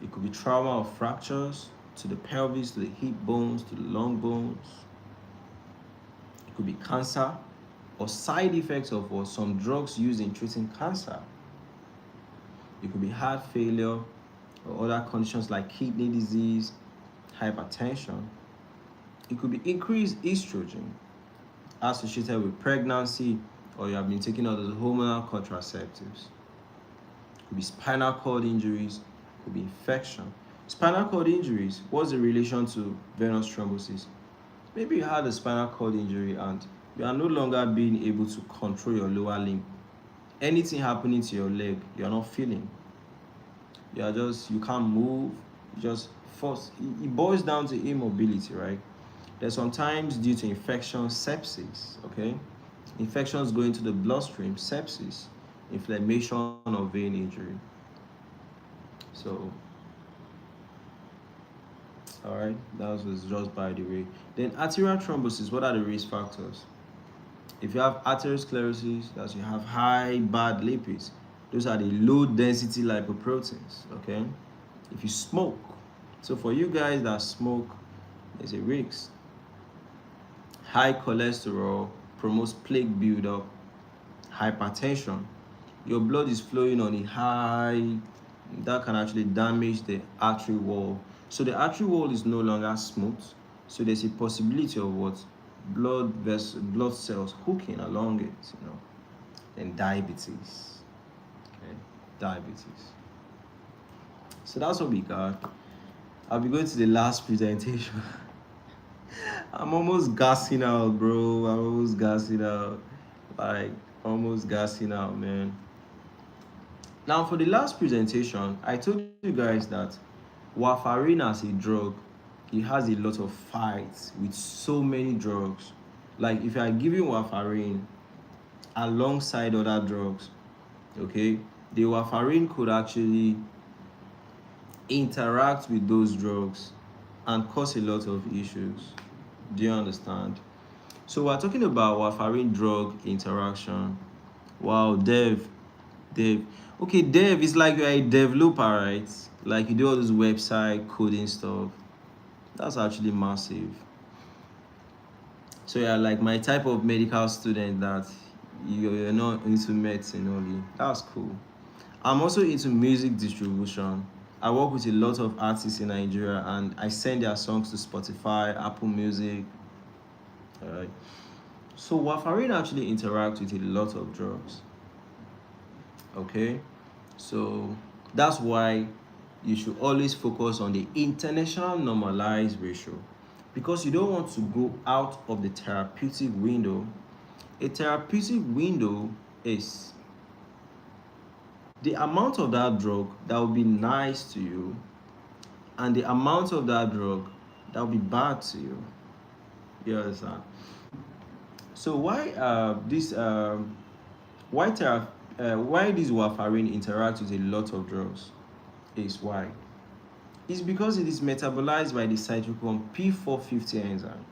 it could be trauma or fractures to the pelvis, to the hip bones, to the lung bones. It could be cancer or side effects of some drugs used in treating cancer. It could be heart failure or other conditions like kidney disease, hypertension. It could be increased estrogen associated with pregnancy, or you have been taking all those hormonal contraceptives. It could be spinal cord injuries, it could be infection. Spinal cord injuries, what's the relation to venous thrombosis? Maybe you had a spinal cord injury and you are no longer being able to control your lower limb. Anything happening to your leg, you are not feeling. You can't move, you just force. It boils down to immobility, right? There's sometimes due to infection, sepsis, okay? Infections going to the bloodstream, sepsis, inflammation or vein injury. So, all right, that was just by the way. Then arterial thrombosis, what are the risk factors? If you have atherosclerosis, that's you have high bad lipids. Those are the low density lipoproteins, okay? If you smoke, so for you guys that smoke, there's a risk. High cholesterol promotes plaque buildup, hypertension. Your blood is flowing on a high, that can actually damage the artery wall. So the artery wall is no longer smooth. So there's a possibility of what? Blood cells hooking along it, Then diabetes. Okay, diabetes. So that's what we got. I'll be going to the last presentation. I'm almost gassing out, bro. I'm almost gassing out. Like, almost gassing out, man. Now, for the last presentation, I told you guys that warfarin as a drug, it has a lot of fights with so many drugs. Like if you are giving warfarin alongside other drugs, okay, the warfarin could actually interact with those drugs and cause a lot of issues. Do you understand? So we're talking about warfarin drug interaction. Wow, Dev. Okay, Dev is like you're a developer, right? Like you do all this website coding stuff. That's actually massive. So you're like my type of medical student that you're not into medicine only. That's cool. I'm also into music distribution. I work with a lot of artists in Nigeria and I send their songs to Spotify, Apple Music. Alright. So warfarin actually interacts with a lot of drugs. Okay? So that's why you should always focus on the international normalized ratio because you don't want to go out of the therapeutic window. A therapeutic window is the amount of that drug that will be nice to you and the amount of that drug that will be bad to you. You understand? So why this warfarin interacts with a lot of drugs is why. It's because it is metabolized by the cytochrome P450 enzyme.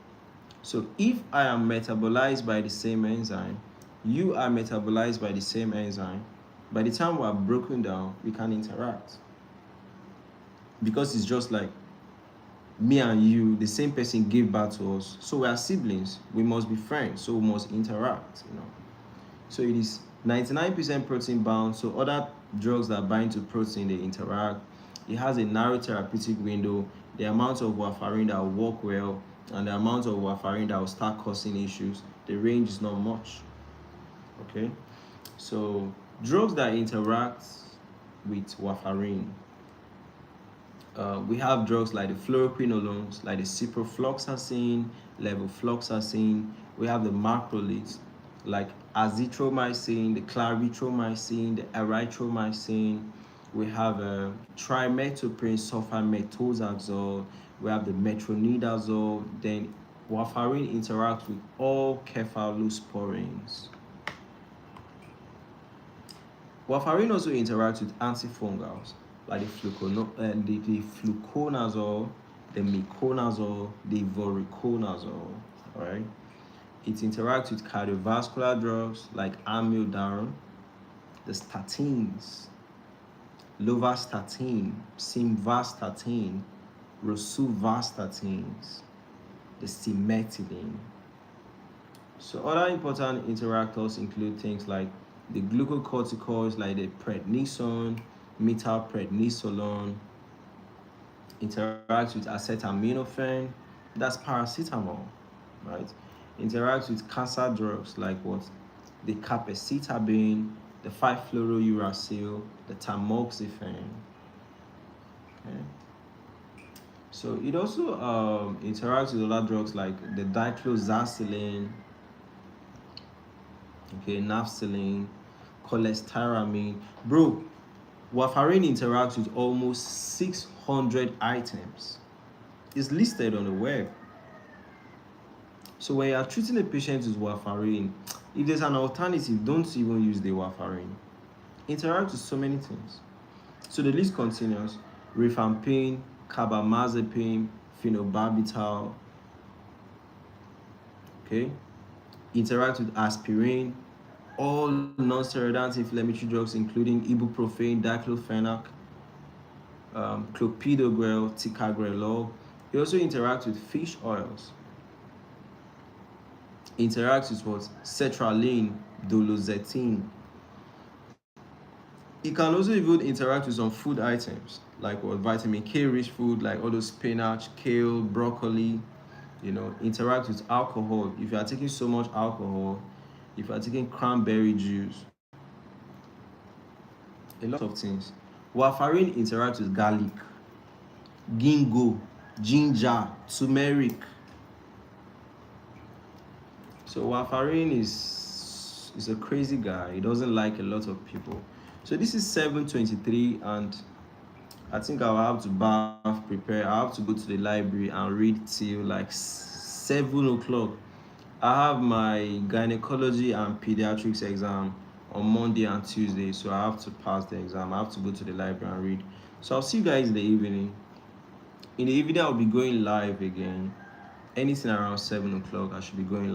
So if I am metabolized by the same enzyme, you are metabolized by the same enzyme, by the time we are broken down, we can interact. Because it's just like me and you, the same person gave birth to us. So we are siblings. We must be friends. So we must interact. So it is 99% protein bound. So other drugs that bind to protein, they interact. It has a narrow therapeutic window. The amount of warfarin that will work well and the amount of warfarin that will start causing issues, the range is not much. Okay? So drugs that interact with warfarin, we have drugs like the fluoroquinolones, like the ciprofloxacin, levofloxacin. We have the macrolides, like azithromycin, the clarithromycin, the erythromycin. We have trimethoprim sulfamethoxazole. We have the metronidazole. Then warfarin interacts with all cephalosporins. Warfarin also interacts with antifungals like the fluconazole, the miconazole, the voriconazole. All right. It interacts with cardiovascular drugs like amiodarone, the statins, lovastatin, simvastatin, rosuvastatins, the cimetidine. So other important interactors include things like the glucocorticoids like the prednisone, methylprednisolone, interacts with acetaminophen, that's paracetamol, right? Interacts with cancer drugs like what? The capecitabine, the 5-fluorouracil, the tamoxifen. Okay. So it also interacts with other drugs like the dicloxacillin, okay, nafcillin, cholestyramine. Bro, warfarin interacts with almost 600 items. It's listed on the web. So when you are treating a patient with warfarin, if there's an alternative, don't even use the warfarin. Interact with so many things. So the list continues. Rifampin, carbamazepine, phenobarbital. Okay. Interact with aspirin, all non-steroidal anti-inflammatory drugs including ibuprofen, diclofenac, clopidogrel, ticagrelor. It also interacts with fish oils. Interacts with what? Sertraline, doloxetine. It can also even interact with some food items like what? Vitamin K rich food like all those spinach, kale, broccoli. Interact with alcohol. If you are taking so much alcohol, if you are taking cranberry juice, a lot of things. Warfarin interacts with garlic, ginkgo, ginger, turmeric. So warfarin is a crazy guy. He doesn't like a lot of people. So this is 7:23, and I think I'll have to bath, prepare. I have to go to the library and read till like 7 o'clock. I have my gynecology and pediatrics exam on Monday and Tuesday, so I have to pass the exam. I have to go to the library and read. So I'll see you guys in the evening. In the evening, I'll be going live again. Anything around 7 o'clock, I should be going live.